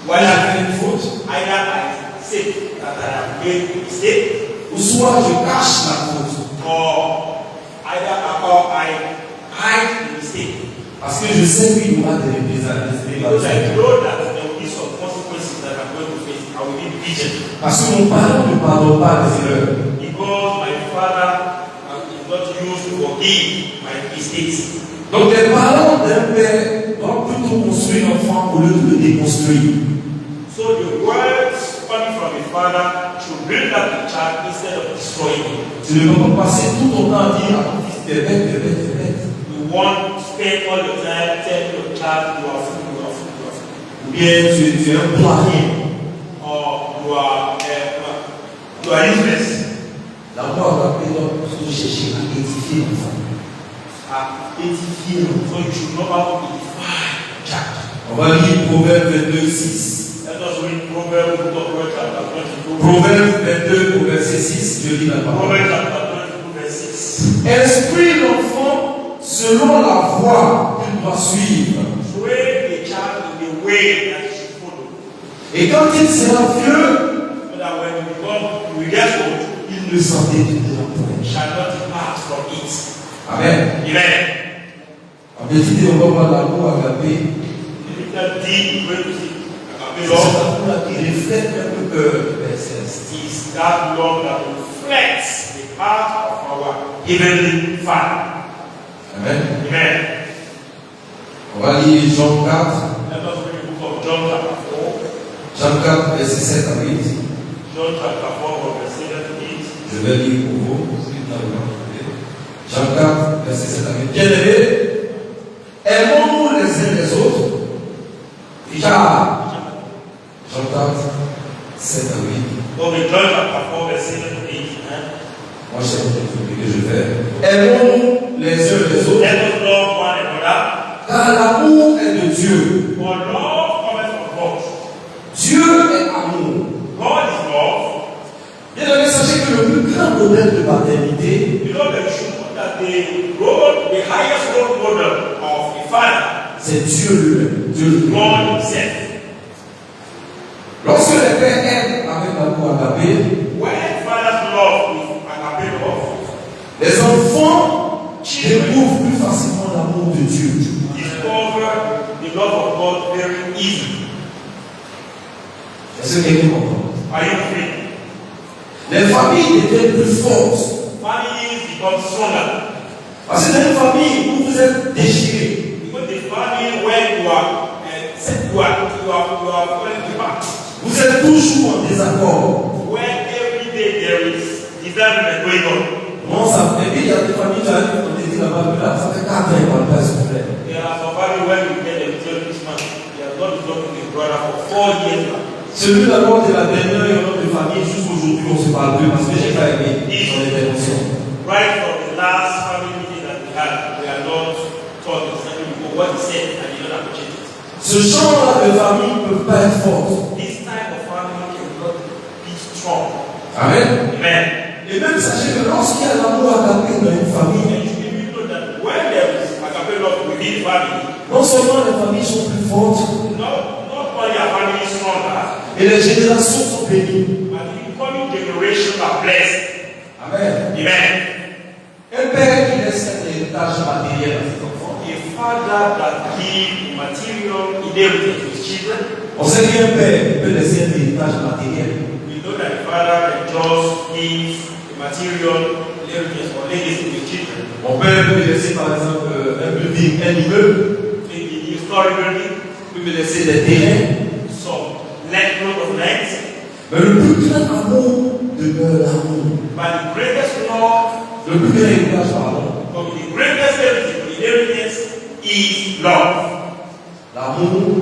Whether j'ai fait une faute, either I say that I have made a mistake, ou soit je cache la faute. or I hide the mistake. Parce que je sais qu'il y aura des représailles. Because I know that there will be some consequences that I'm going to face. I will be vigilant. Parce que mon parent ne pardonne pas les erreurs. Because my father is not used to forgive my mistakes. Donc les parents d'un père doivent plutôt construire l'enfant au lieu de le déconstruire. So the words coming from a father should build up the child instead of destroying him. Tu ne peux pas passer tout ton temps à dire à ton fils, t'es bête, t'es bête, t'es bête. You want to spend all your time telling your child you are fool, you are fool, you are fool. Ou bien tu es un planier. Or you are useless. D'abord, on appelle plutôt chercher à édifier l'enfant. Édifier l'enfant. So you should know how to edify the child. On va lire Proverbe 22, 6. Let us read Proverbs chapter 22. Proverbe 22 au verset 6, je lis la parole. Proverbs chapter 22 verse 6. Instruis l'enfant selon la voie qu'il doit suivre. Train the child in the way that he should follow. Et quand il sera vieux, So that when you will get old, il ne s'en détournera point. you shall not depart from it. Amen. Amen. En vérité, on va voir l'amour agapé. The little deed going to see. C'est cet amour qui reflète un peu le Père Céleste. Is that love that reflects the heart of our heavenly Father. Amen. Amen. On va lire Jean 4. Let us read the book of John chapter 4. Jean 4, verset 7 à 8. John chapter 4, verse 7 to 8. Je vais lire pour vous. Jean 4, verset 7 à 8. Bien-aimés, aimons-nous les uns les autres, car Jean 4, 7 à 8. Okay, John chapter 4, verse 7 to 8. Moi, je sais ce que je fais. Aimons-nous les uns les autres, Let us love one another. car l'amour est de Dieu. For love cometh from God. Dieu est amour. God is love. Bien-aimés, sachez que le plus grand modèle de paternité, You know that you should know that the highest role model of a father c'est Dieu lui-même. Dieu is lui-même. God himself. Lorsque les pères aiment avec l'amour agapé, When fathers love with agape love, les enfants children découvrent plus facilement l'amour de Dieu. discover the love of God very easily. Est-ce que quelqu'un comprend? Are you free? Les familles deviennent plus fortes. Families become stronger. Parce que dans une famille où vous êtes déchirés, Because the family where you are falling apart, vous êtes toujours en désaccord. where every day there is disagreement going on. Non, ça fait bien, il y a des familles qui arrivent, on dit là-bas, là, ça fait 4 ans qu'ils ne parlent pas, s'il vous plaît. There are some family where you get a return this month. They have not been talking to a brother for 4 years now. Celui d'abord de la dernière réunion de famille, jusqu'aujourd'hui, on se parle plus parce que j'ai pas aimé son intervention. Right from the last family meeting that we had, we are not talking exactly what he said and he did not appreciate it. Ce genre de famille ne peut pas être fort. This type of family cannot be strong. Amen. Amen. Et même sachez que lorsqu'il y a l'amour agapé dans une famille, And you should know that when there is agape love within the family, non seulement les familles sont plus fortes, not only are families stronger, et les générations sont bénies. but the incoming generation are blessed. Amen. Amen. Un père qui laisse un héritage matériel à ses enfants. A father that gives material inheritance to his children, On sait qu'un père peut laisser un héritage matériel. we know that the father can just give the material inheritance or legacy to his children. Mon père peut me laisser par exemple un building, un immeuble, Maybe the historic building, peut me laisser des terrains. some land plot of land, Mais le plus grand amour demeure l'amour. but the greatest love, Le plus grand héritage, pardon. or the greatest inheritance is love. L'amour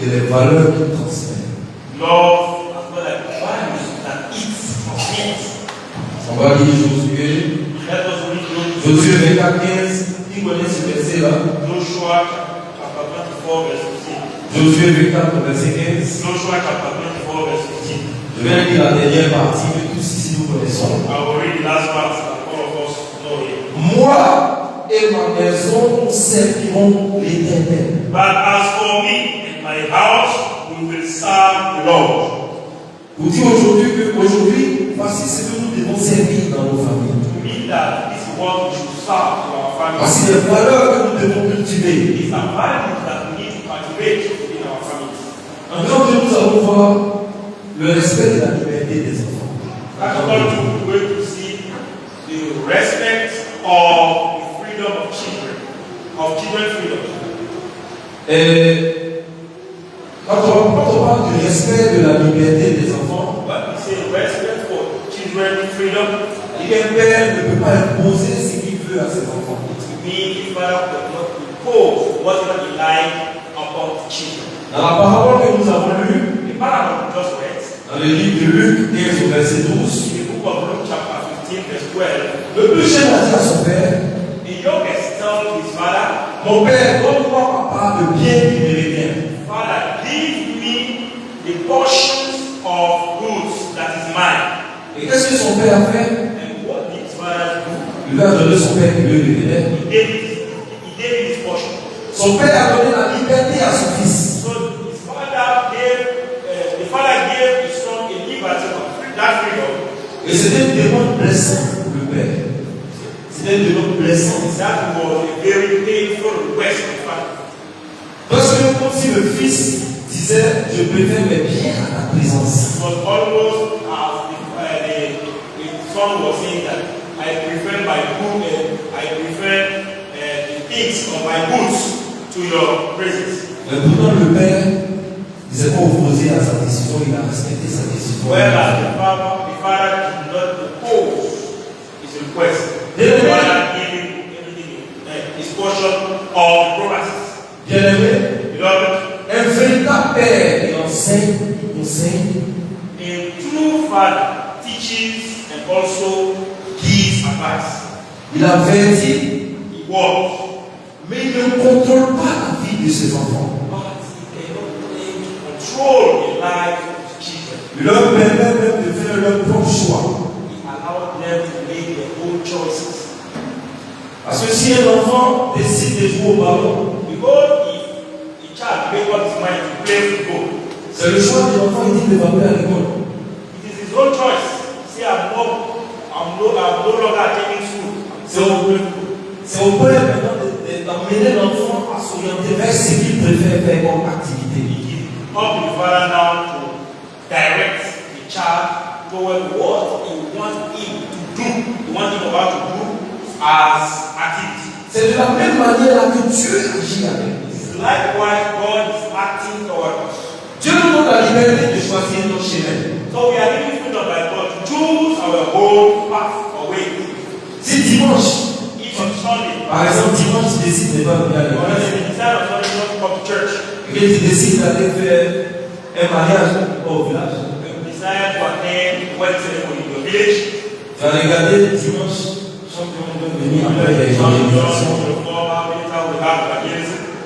et les valeurs qu'il transmet. Love as well as the values that it transmits. On va lire Josué. Let us read Josué 24, 15. Qui connaît ce verset-là? Joshua chapter 24 verse 15. Josué 24, verset 15. Joshua chapter 24 verse 15. Je vais lire la dernière partie, mais tout ceci nous connaissons. I will read the last part that all of us know here. Moi et ma maison servirons l'Éternel. But as for me and my house, we will serve the Lord. Vous dites aujourd'hui, voici ce que nous devons servir dans nos familles. To mean that this is what we should serve to our family. Voici les valeurs que nous devons cultiver. These are values that we need to cultivate in our families. Maintenant que nous allons voir le respect de la liberté des enfants. That's what we're going to see, the respect of the freedom of children's freedom. Et quand on parle du respect de la liberté des enfants, But we say respect for children's freedom. un père ne peut pas imposer ce qu'il veut à ses enfants. To me, the father does not impose whatever he likes upon the children. Dans la parole que nous avons lue, The parable we just read, dans le livre de Luc 15 au verset 12, in the book of Luke chapter 15 verse 12, le plus jeune a dit à son père, the youngest tells his father, mon père, donne-moi ma part de bien qui me revient. Father, give me the portions of goods that is mine. Et qu'est-ce que son père a fait? And what did his father do? Il lui a donné son père qui lui revenait. He gave his portion. Son père a donné la liberté à son fils. So his father gave his son a liberty of that freedom. Et c'était une demande blessante pour le père. C'était une demande blessante. That was a very painful request of the father. Parce que comme si le fils disait, je préfère mes biens à ta présence. It was almost as the son was saying that I prefer my good and I prefer the things of my goods to your presence. Mais pourtant le père ne s'est pas opposé à sa décision, il a respecté sa décision. Whereas the father did not oppose his request. The Bien-aimé. father gave him everything, his portion of the promises. Bien-aimé, Beloved, un véritable père, il enseigne, a true father teaches and also gives advice. il avertit, He warns, mais il ne contrôle pas la vie de ses enfants. but he cannot claim to control the life of his children. Il leur permet même de faire leur propre choix. He allowed them to make their own choices. Parce que si un enfant décide de jouer au ballon, Because if a child make up his mind to play football, c'est le choix de l'enfant, il dit qu'il ne va plus à l'école. it is his own choice. Say I'm no longer attending school. C'est au père maintenant d'amener l'enfant à s'orienter vers ce qu'il préfère faire comme activité. It is up to the father now to direct the child toward what he wants him to do. He wants him about to do as activity. C'est de la même manière que Dieu agit avec nous. It's likewise God is acting toward us. Dieu nous donne la liberté de choisir notre chemin. So we are given freedom by God to choose our own path or way. Si dimanche, Each on Sunday, par exemple, dimanche, tu décides de ne pas venir à or l'école, the desire of Sunday not to come to church, et que tu décides d'aller faire un mariage au village, we desire to attend wedding ceremony in your village. tu vas regarder dimanche, champion de venir après les évangélisations.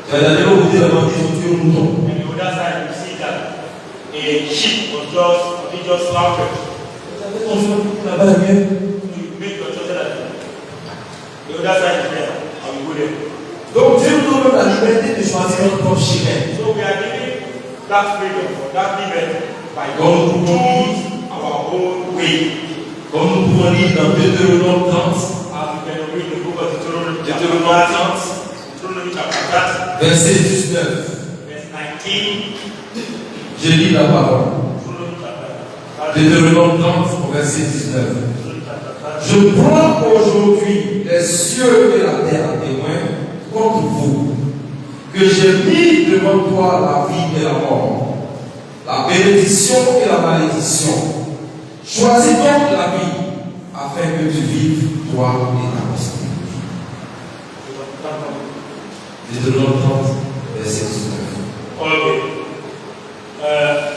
Tu vas aller au bout de la bande, ils ont tué un mouton. And the other side, you see that a sheep was just slaughtered. Tu avais ton choix là-bas, là mieux. You make your choice that the other side is there, and you go there. Donc Dieu nous donne la liberté de choisir notre propre chemin. So we are given that freedom, that liberty, by Comme God to nous choose pouvons our own way. Comme nous pouvons lire dans Deutéronome 30, As we can read the book of Deuteronomy Deutéronome chapter 30, verset 19. verse 19. Je lis la parole. Deuteronomy chapter 30. Deutéronome 30 au verset 19. Deuteronomy chapter 30. Je prends aujourd'hui les cieux et la terre à témoin contre vous, que j'ai mis devant toi la vie et la mort, la bénédiction et la malédiction. Choisis donc la vie, afin que tu vives, toi et ta postérité. Deutéronome 30, verset 19. Okay.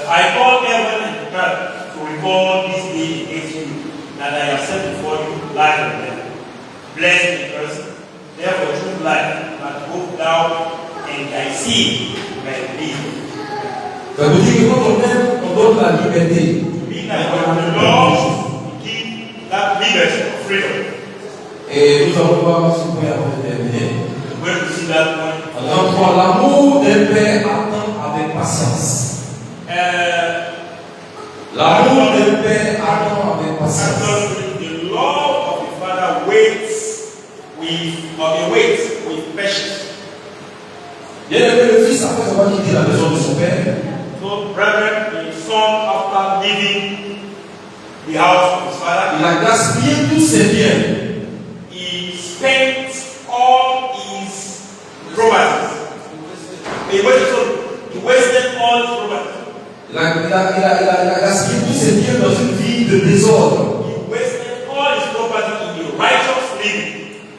I call heaven and earth to record this day against you, that I have set before you life and death, blessed in person, therefore choose life, that both thou and thy seed may live. Ça veut dire que quand on aime, on donne la liberté. To mean that when the Lord give liberty, of freedom. Et nous allons voir ce point avant de terminer. We're going to see that point. En 3, l'amour d'un père attend avec patience. L'amour d'un père attend avec patience. The love of the father waits with patience. Bien aimé, le fils, après avoir quitté la maison de son père, So, brethren, the son, after leaving the house of his father, il a gaspillé tous ses biens. he spent all his properties. He wasted all his properties. Il a gaspillé tous ses biens dans une vie de désordre. He wasted all his property in the righteous living.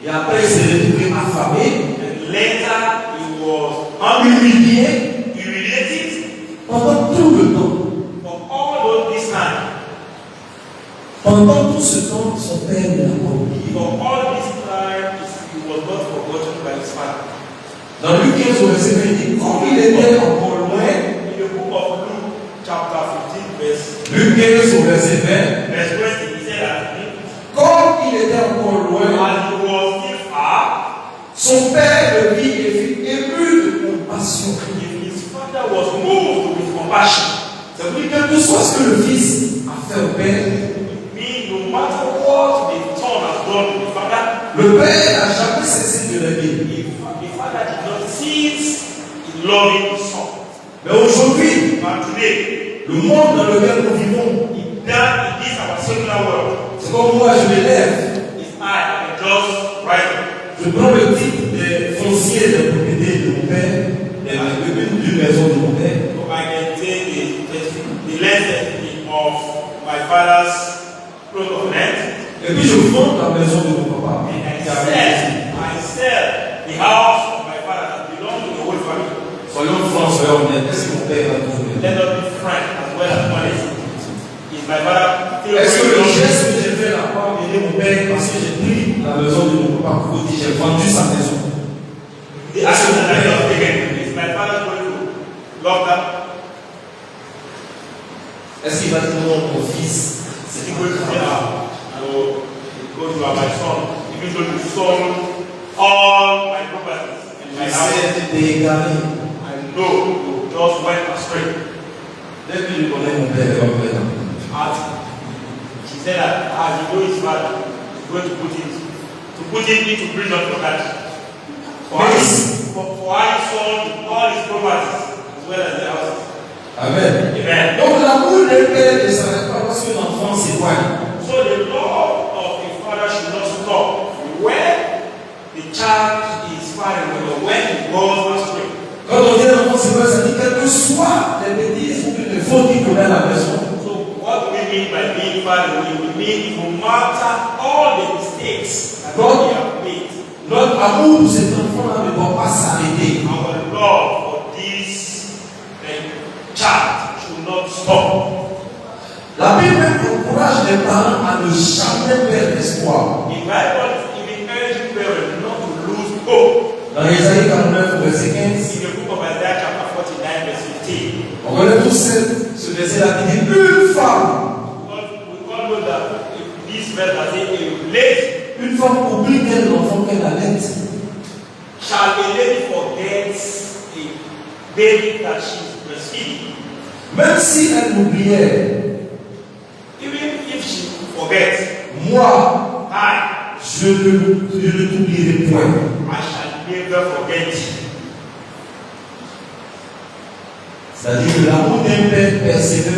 Et après, il s'est retrouvé affamé, And later, he was humilié humiliated pendant tout le temps. for all this time. Pendant tout ce temps, son père ne l'a pas oublié. For all this time, he was not forgotten by his father. Dans Luc 15, au verset 20, il dit, quand il était encore loin, In the book of Luke, chapter 15, Luc 15, au verset 20, verse 20, he said that quand il était encore loin, as he was still far, son père le vit et fut ému de compassion. his father was moved with compassion. Ça veut dire que tout soit ce que le fils a fait au père, Meaning, no matter what the son has done to the father, le père n'a jamais cessé de l'aimer. the father did not cease in loving his son. Mais aujourd'hui, But today, le monde dans lequel nous vivons, in this our secular world, c'est comme moi, je m'élève, is I just right. je prends le titre des fonciers de propriété de mon père, d'une maison de mon père, So I can take the length of my father's plot of land, et puis je vends la maison de mon papa. and I sell the house of my father that belongs to the whole family. Soyons francs, soyons honnêtes. Est-ce que mon père va toujours Let us be frank as well as honest. Is my father still Est-ce que le going geste que j'ai fait n'a pas amené mon père parce que j'ai pris la maison de mon papa pour dire j'ai vendu sa maison? The action that I have taken, is my father going to love that? Est-ce qu'il va dire non, mon fils? Is he going to say, no, because you are my son, even though you sold all my properties and my house, C'est dégaré. I know you just went astray. Dès que je connais mon père, il va me faire As she said that as he knows his father, he's going to put him into prison for that. For how he sold all his properties as well as the houses. Amen. Amen. Donc l'amour d'un père ne s'arrête pas parce qu'un enfant s'éloigne. So the love of a father should not stop when the child is far away or when he goes astray. Quand on dit un enfant s'éloigne, ça dit quelles que soient les bêtises ou les fautes qu'il commet à la maison. So what do we mean by being far away? We mean no matter all the mistakes that we have made, Notre amour pour cet enfant-là ne doit pas s'arrêter. our love for this child should not stop. La Bible encourage les parents à ne jamais perdre espoir. The Bible is even urging parents not to lose hope. Dans Isaïe 49, verset 15, In the book of Isaiah chapter 49 verse 15, on connaît tous ce verset-là qui dit une femme, we all know that this verse that says a lady une femme oublie quel enfant qu'elle allait. shall a lady forget a baby that she is breastfeeding. Même si elle m'oubliait, Even if she forgets, moi, I je ne t'oublierai point. shall never forget you. C'est-à-dire que l'amour d'un père persévère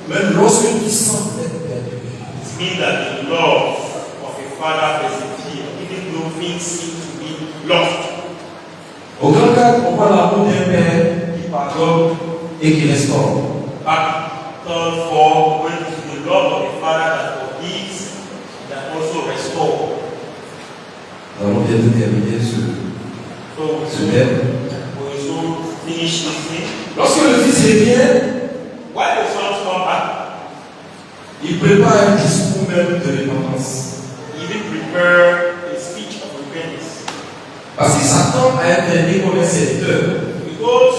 même lorsque tu sens être perdu. It means that the love of a father perseveres, even though things seem to be lost. Au grand cadre, on voit l'amour d'un père qui pardonne et qui restaure. Factor 4, going to the love of a father that forgives, that also restores. Nous allons bientôt terminer ce thème. We will finish this thing. Lorsque le fils revient, When the sons come back, il prépare un discours même de repentance. he even prepare a speech of repentance. Parce qu'il s'attend à être traité comme un serviteur. Because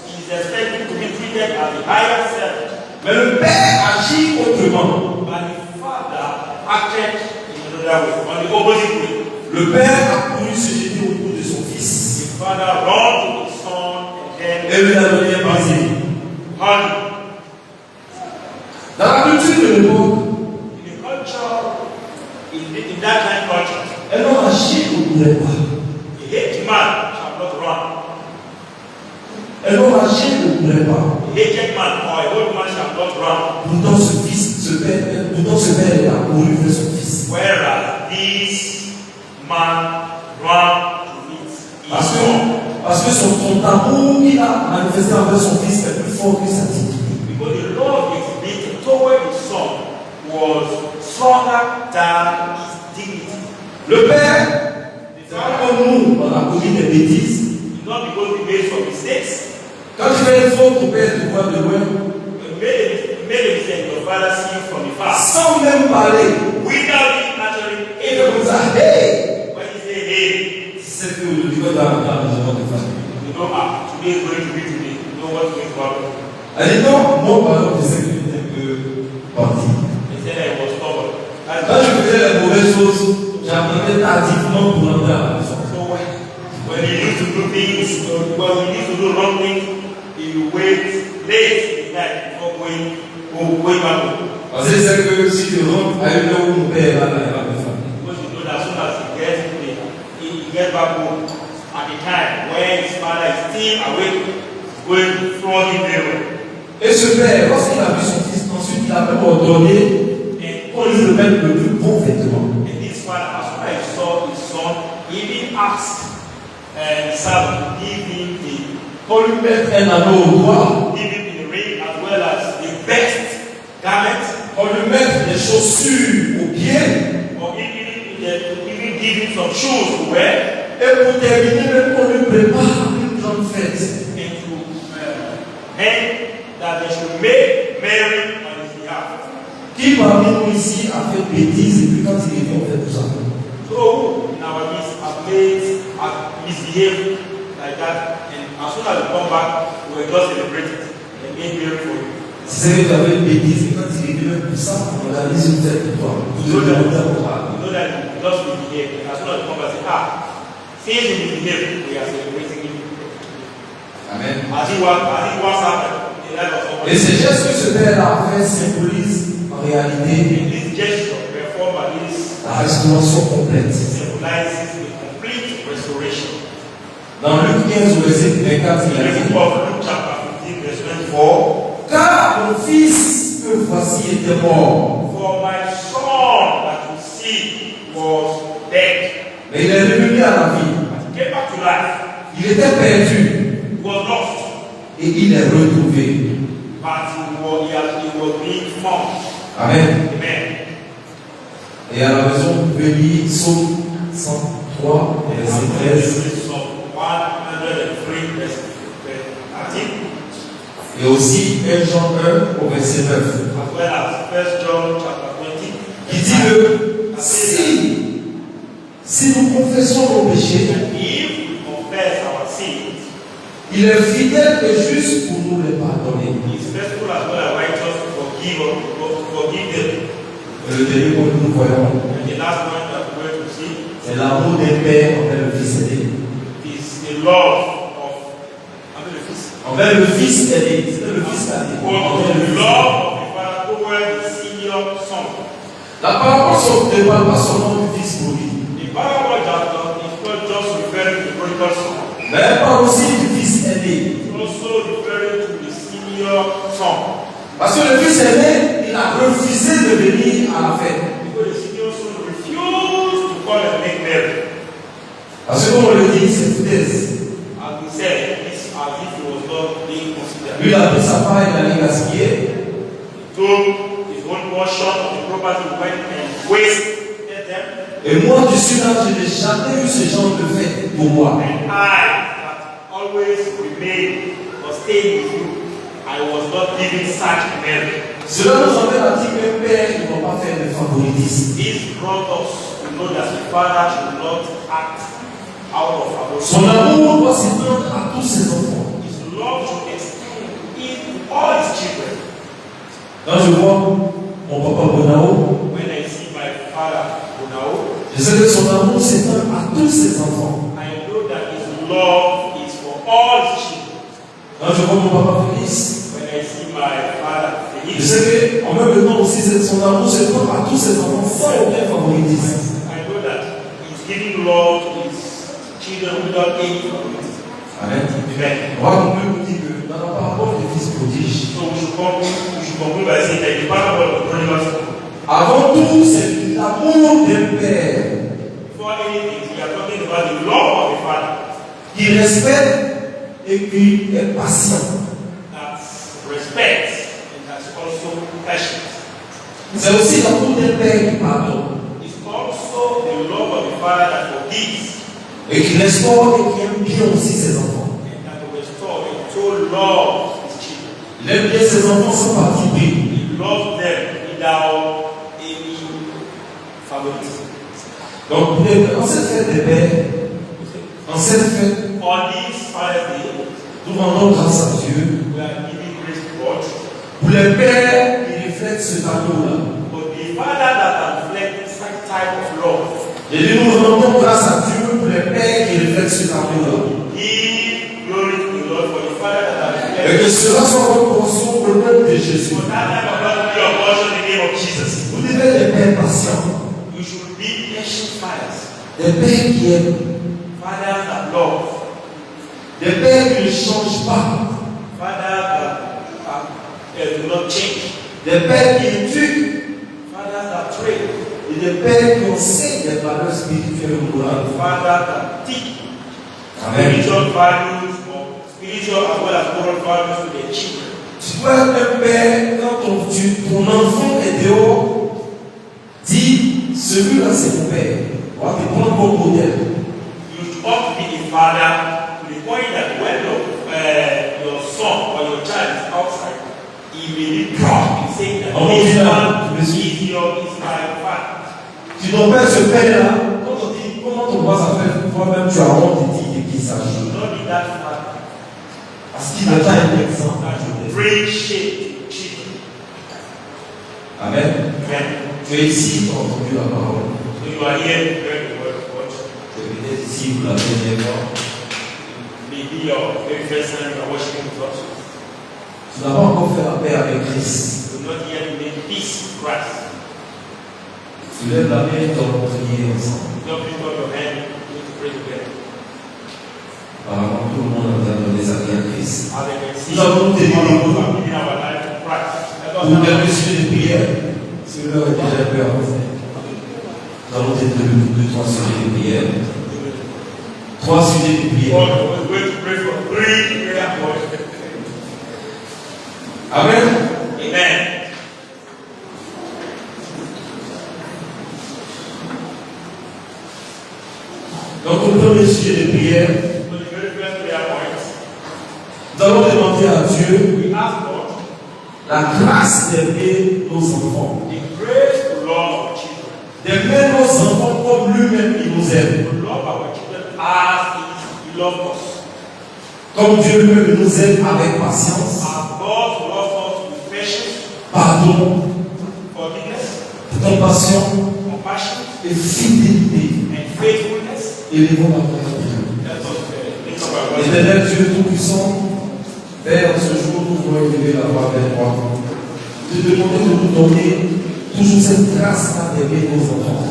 he is expected to be treated as a higher self. Mais le père agit autrement. But the father acted in another way, on the opposite way. Le père a couru se jeter autour de son fils. The father ran to his son and Et lui a donné un baiser. hugged. Dans la culture de l'époque, In the culture, in that time culture, un homme âgé ne courait pas. a hated man shall not run. Un homme âgé ne courait pas. A hated man or a old man shall not run. Pourtant, ce père a couru vers son fils. Whereas this man ran to meet his son. Parce que son amour qu'il a manifesté envers son fils est plus fort que sa dignité. Because the love exhibited toward his son was stronger than his dignity. Le père, comme nous, on a commis des bêtises. It's not because we made some mistakes. Quand tu fais une faute, ton père te voit de loin. You made a mistake, your father see you from the far. Sans même parler. Without it naturally, Et comme ça, hey! when you say, hey, C'est que aujourd'hui, quand tu as un temps, nous avons des familles. you know, today is going to be today. You know what's going to happen. Elle dit non, moi, par exemple, je sais que j'étais un peu parti. They said I was stubborn. Quand je faisais les mauvaises choses, j'apprenais tardivement pour rentrer à la maison. So when you used to do things, when you used to do wrong things, you wait late in the night before going back home. Parce que c'est que si je rentre à une heure où mon père est là, il va me faire. Because you know that as soon as he gets back home, at the time when his father is still awake, going to flog him very. Et ce père, lorsqu'il a vu son fils, ensuite il a même ordonné qu'on lui remette le plus bon vêtement. And this father, as soon as he saw his son, he even asked Saul to give him Qu'on lui mette un anneau au doigt, the ring as well as the best garment, qu'on lui mette des chaussures aux pieds, or even give him some shoes to wear, et pour terminer, même qu'on lui prépare une grande fête. and to hang that they should make merry on his behalf. Qui parmi nous ici a fait bêtise et puis quand il est venu, on fait tout ça. So in our midst have misbehaved like that, and as soon as we come back, we will just celebrate it and make merry for you. Si c'est que tu as fait une bêtise et quand il est venu, tout ça, on organise une fête pour toi. You know that you just misbehave, and as soon as we come back, say, since you misbehave, we are celebrating it. Amen. As it was happened in the life of somebody. Et ces gestes que ce père a fait symbolisent en réalité And this gesture performed by this la restauration complète. symbolizes the complete restoration. Dans Luc 15, au verset 24, In il the a dit book of Luke chapter 15, verse 24, car mon fils que voici était mort, for my son that you see was dead, mais il est revenu à la vie. but he came back to life. Il était perdu He was lost, et il est retrouvé. but he was being found. Amen. Amen. Et à la maison, vous pouvez lire Psaume 103, verset 13. Psalm 103, verse 13, Et aussi 1 Jean 1 au verset 9. as well as 1 John chapter 20, Qui dit que si nous confessons nos péchés, and if we confess our sins, il est fidèle et juste pour nous les pardonner. he is faithful as well as righteous to forgive them. Et le dernier point que nous voyons, And the last point that we're going to see c'est l'amour des pères envers le fils aîné. is the love of the fist. Envers le fils aîné. C'était le fils aîné. Or the love of the father toward the senior son. La parole ne parle pas seulement du fils maudit, The parable chapter is not just referring to the prodigal son, mais elle parle aussi du fils aîné. it's also referring to the senior son. Parce que le fils aîné, il a refusé de venir à la fête. Because the senior son refused to come and make merry. Parce que comme on le dit, c'est foutaise. As we said, it's as if he was not being considered. Lui, il a pris sa part et il allait gaspiller. He took his own portion of the property, went and wasted them. Et moi, je suis là, je n'ai jamais eu ce genre de fête pour moi. And I, that always remain or stay with you, I was not given such merit. Cela nous amène à dire qu'un père ne va pas faire de favoritisme. This brought us to know that the father should not act out of Son favor. amour doit s'étendre à tous ses enfants. His love should extend in all his children. Quand je vois mon papa Bonao, When I see my father, Bunao. Je sais que son amour s'étend à tous ses enfants. I know that his love is for all his children. Quand je vois mon papa Félix, When I see my father, je Felix, sais qu'en même temps aussi, son amour s'étend à tous ses enfants sans aucun favoritisme. I know that he's giving love to his children without any favoritism. Amen. Amen. On va conclure pour dire que dans la parabole du fils prodige, So we should conclude by saying that the parable of the prodigal son, avant tout, c'est l'amour d'un père before anything, we are talking about the love of a father qui respecte et qui est patient. that respects and that's also passionate. C'est aussi l'amour d'un père qui pardonne It's also the love of a father that forgives et qui restaure et qui aime bien aussi ses enfants. and that restores and so loves his children. Il aime bien ses enfants sans parti pris. He loves them without any favoritism. Donc, en cette fête des pères, en cette fête, On this Father's Day, nous rendons grâce à Dieu we are giving grace to God. pour les pères qui reflètent ce tableau-là. But the father that reflects such type of love, Et nous rendons grâce à Dieu pour les pères qui reflètent ce tableau-là. give glory to the Lord for the father that Et que reflects. cela soit votre portion au nom de Jésus. For that type of love to be your portion in the name of Jesus. Vous devez être des pères patients, We should be patient fathers. des pères qui aiment, Fathers that love. des pères qui ne changent pas, Fathers that do not change. des pères qui éduquent Fathers that train. et des pères qui enseignent des valeurs spirituelles et morales. Fathers that teach Amen. spiritual values or spiritual as well as moral values to their children. Tu dois être un père quand ton enfant est dehors, dis celui-là c'est mon père. On va te prendre comme modèle. You ought to be a father to the point that when your son or your child is outside, he may be proud in saying that this man is my father. Tu dois faire ce père-là. Quand on dit comment ton voit ça fait, toi-même tu as honte et dis de qui il s'agit. You not be that father Parce qu'il est un exemple. that you bring shame to children. Amen. Amen. Tu es ici pour entendre la parole. So you are here to hear the word of God. Tu es peut-être ici pour la première fois. Maybe your very first time you are worshiping with us. Tu n'as pas encore fait la paix avec Christ. You not yet made peace with Christ. Tu lèves la main, nous allons prier ensemble. Don't lift up your hand. You need to pray together. Apparemment, tout le monde a donné sa vie à Christ. As I can see, Nous avons des all of us vidéos are giving our life to Christ. Let us pour now quelques sujets de prière. Celui-là est déjà peu avancé. Nous allons peut-être deux, trois sujets de prière. 3 sujets de prière. we're going to pray for 3 prayer points. Amen. Amen. Donc, au premier sujet de prière, So the very first prayer point, nous allons demander à Dieu we ask God la grâce d'aimer nos enfants. the grace to love our children, D'aimer nos enfants comme lui-même il nous aime. to love our children as He loved us. Comme Dieu lui-même nous aime avec patience, As God loves us with patience, pardon, forgiveness, compassion compassion, et fidélité. and faithfulness. Élevons la prière. Let us lift up our voice. Éternel Dieu Tout-Puissant, Père, ce jour, nous voulons élever la voix vers toi. Te demander de nous donner toujours cette grâce-là d'aimer nos enfants.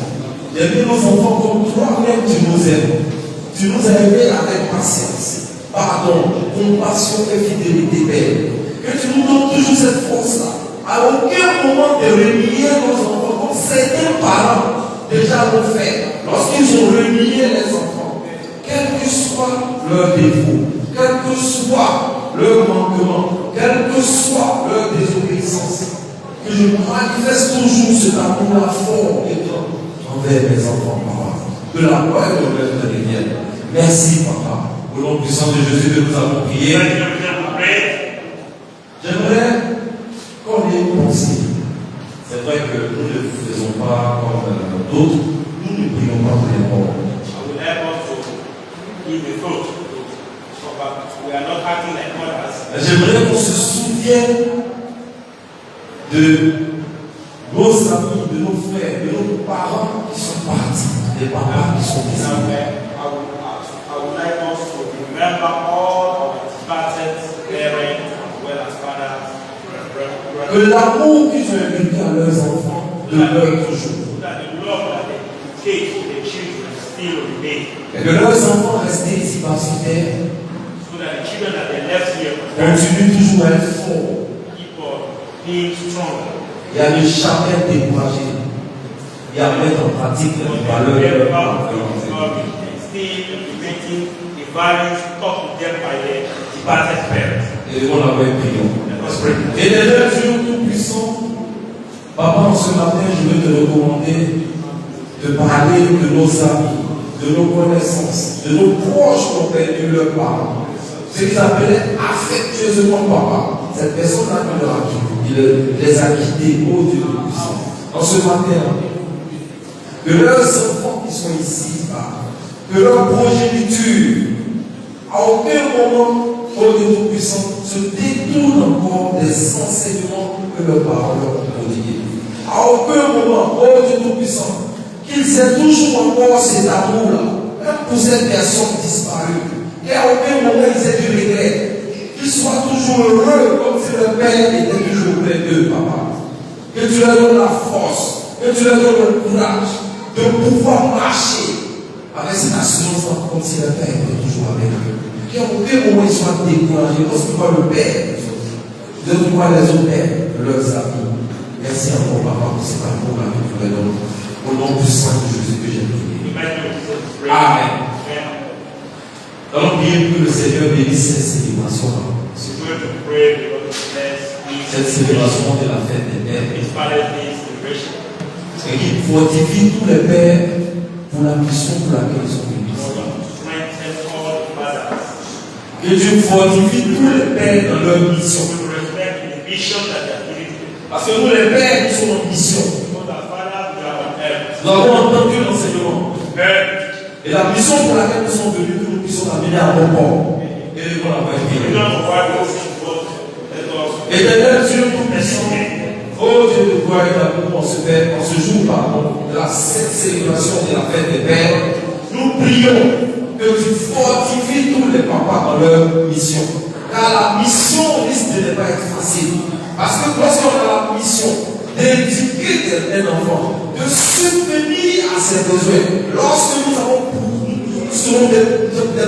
D'aimer nos enfants comme toi-même tu nous aimes. Tu nous as aimés avec patience, pardon, compassion et fidélité, Père. Que tu nous donnes toujours cette force-là. À aucun moment de renier nos enfants, comme certains parents déjà l'ont fait. Lorsqu'ils ont renié les enfants, quel que soit leur défaut, quel que soit leur manquement, quelle que soit leur désobéissance, que je manifeste toujours cet amour-là fort et grand envers mes enfants, papa. De la gloire et de l'honneur de l'éternel. Merci, papa. Au nom puissant de Jésus que nous avons prié. J'aimerais qu'on ait une pensée. C'est vrai que nous ne faisons pas comme d'autres. Nous ne prions pas pour les morts. I will help us to give the fruit. So we are not acting like others. J'aimerais qu'on se souvienne de nos amis, de nos frères, de nos parents des papas qui sont ici. I would like us to remember all our departed parents as well as fathers, Que l'amour qu'ils ont inculqué à leurs enfants demeure toujours. so that the love that they take to the children still remain. Et que leurs enfants restés ici bas sur terre So that the children that they left here continuent toujours à être forts keep on being strong. et à ne jamais être découragés et à mettre en pratique les valeurs de leur parents. Still implementing the values taught to them by their departed parents. Et on l'avait prié. Let us pray. Éternel Dieu Tout-Puissant, Papa, ce matin, je veux te recommander de parler de nos amis, de nos connaissances, de nos proches qui ont perdu leurs parents. Ce qu'ils appelaient affectueusement papa. Cette personne-là qui leur a quitté, il les a quittés au Dieu Tout-Puissant. En ce matin, que leurs enfants qui sont ici, que leur progéniture, à aucun moment, au Dieu Tout-Puissant, se détourne encore des enseignements que leurs parents leur ont prodigués. À aucun moment, au Dieu Tout-Puissant, qu'ils aient toujours encore cet amour-là, même pour cette personne disparue, qu'à aucun moment ils aient du regret, qu'ils soient toujours heureux comme si leur père était toujours près d'eux, papa. Que tu leur donnes la force, que tu leur donnes le courage de pouvoir marcher avec cette assurance comme si le Père était toujours avec eux. Qu'à aucun moment ils soient découragés lorsqu'ils voient le Père, de voir les autres pères de leurs amis. Merci encore, papa, pour cet amour-là que tu leur donnes. Au nom du Saint de Jésus que j'ai prié. Amen. Allons prier que le Seigneur bénisse cette célébration-là. Cette célébration de la fête des pères. Et qu'il fortifie tous les pères pour la mission pour laquelle ils sont venus. Que Dieu fortifie tous les pères dans leur mission. Parce que nous, les pères, nous sommes en mission. Nous avons entendu l'enseignement. Et la mission pour laquelle nous sommes venus, nous puissions l'amener à bon port. Et nous allons la faire. Éternel Dieu tout-puissant, oh Dieu de gloire et d'amour, en ce jour, pardon, de cette célébration de la fête des pères, nous prions que tu fortifies tous les papas dans leur mission. Car la mission risque de ne pas être facile. Parce que lorsqu'on a la mission d'éduquer un enfant, de subvenir à ses besoins, lorsque nous serons des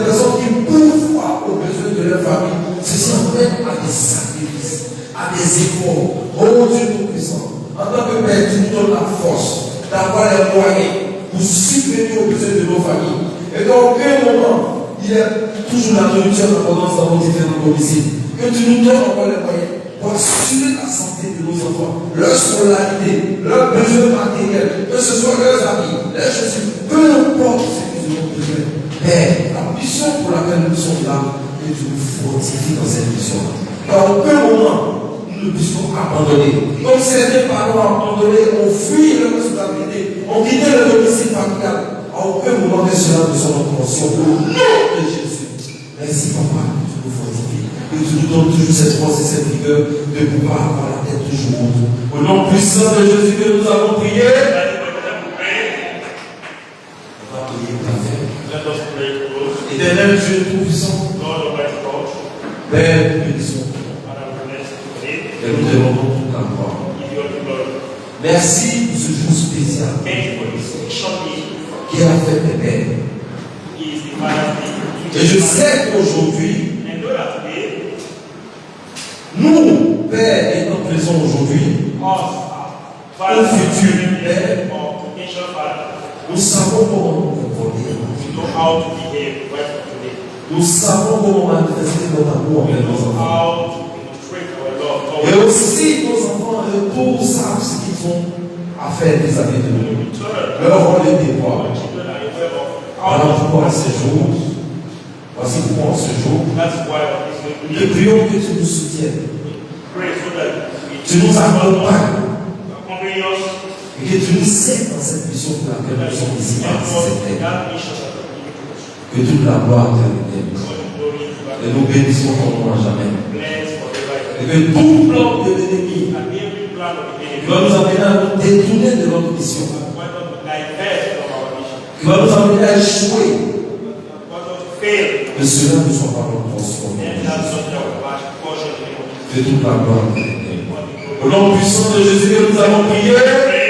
personnes qui pourvoient aux besoins de leur famille, ceci entraîne à des sacrifices, à des efforts. Oh Dieu tout-puissant, en tant que Père, tu nous donnes la force d'avoir les moyens pour subvenir aux besoins de nos familles. Et dans aucun moment, il y a toujours la nourriture en abondance dans nos différents domiciles. Que tu nous donnes encore les moyens pour assurer la santé de nos enfants, leur scolarité, leurs besoins matériels, que ce soit leurs amis, leurs chaussures, peu importe ce qu'ils ont besoin. Père, la mission pour laquelle nous sommes là, que tu nous fortifies dans cette mission. À aucun moment, nous ne puissions abandonner. Comme certains parents ont abandonné, ont fui leur responsabilité, ont quitté le domicile familial. À aucun moment que cela ne soit notre portion. Au nom de Jésus. Merci, papa, que tu nous fortifies. Que tu nous donnes toujours cette force et cette vigueur de pouvoir avoir la tête toujours haute. Au nom puissant de Jésus que nous avons prié. On va prier pour la fête. Éternel Dieu tout-puissant, Père, bénissons. Et nous te rendons toute la gloire. Merci pour ce jour spécial qui a fait des pères. Et je sais qu'aujourd'hui, nous, Père, étant présents aujourd'hui, au futur Père, nous savons comment nous comporter. Nous savons comment manifester notre amour envers nos enfants. Et aussi, nos enfants tous savent ce qu'ils ont à faire vis-à-vis de nous. Leur rôle est de voir. Voilà pourquoi ce jour, voici pourquoi ce jour, nous prions que tu nous soutiennes, tu nous accompagnes, et que tu nous aides dans cette mission pour laquelle nous sommes ici. Que toute la gloire te revienne. Et nous bénissons ton nom à jamais. Et que tout plan de l'ennemi va nous amener à nous détourner de notre mission. qui va nous amener à échouer. What will fail. Que cela ne soit pas notre portion. And that's not our portion. De toute la gloire. Au nom puissant de Jésus que nous avons prié.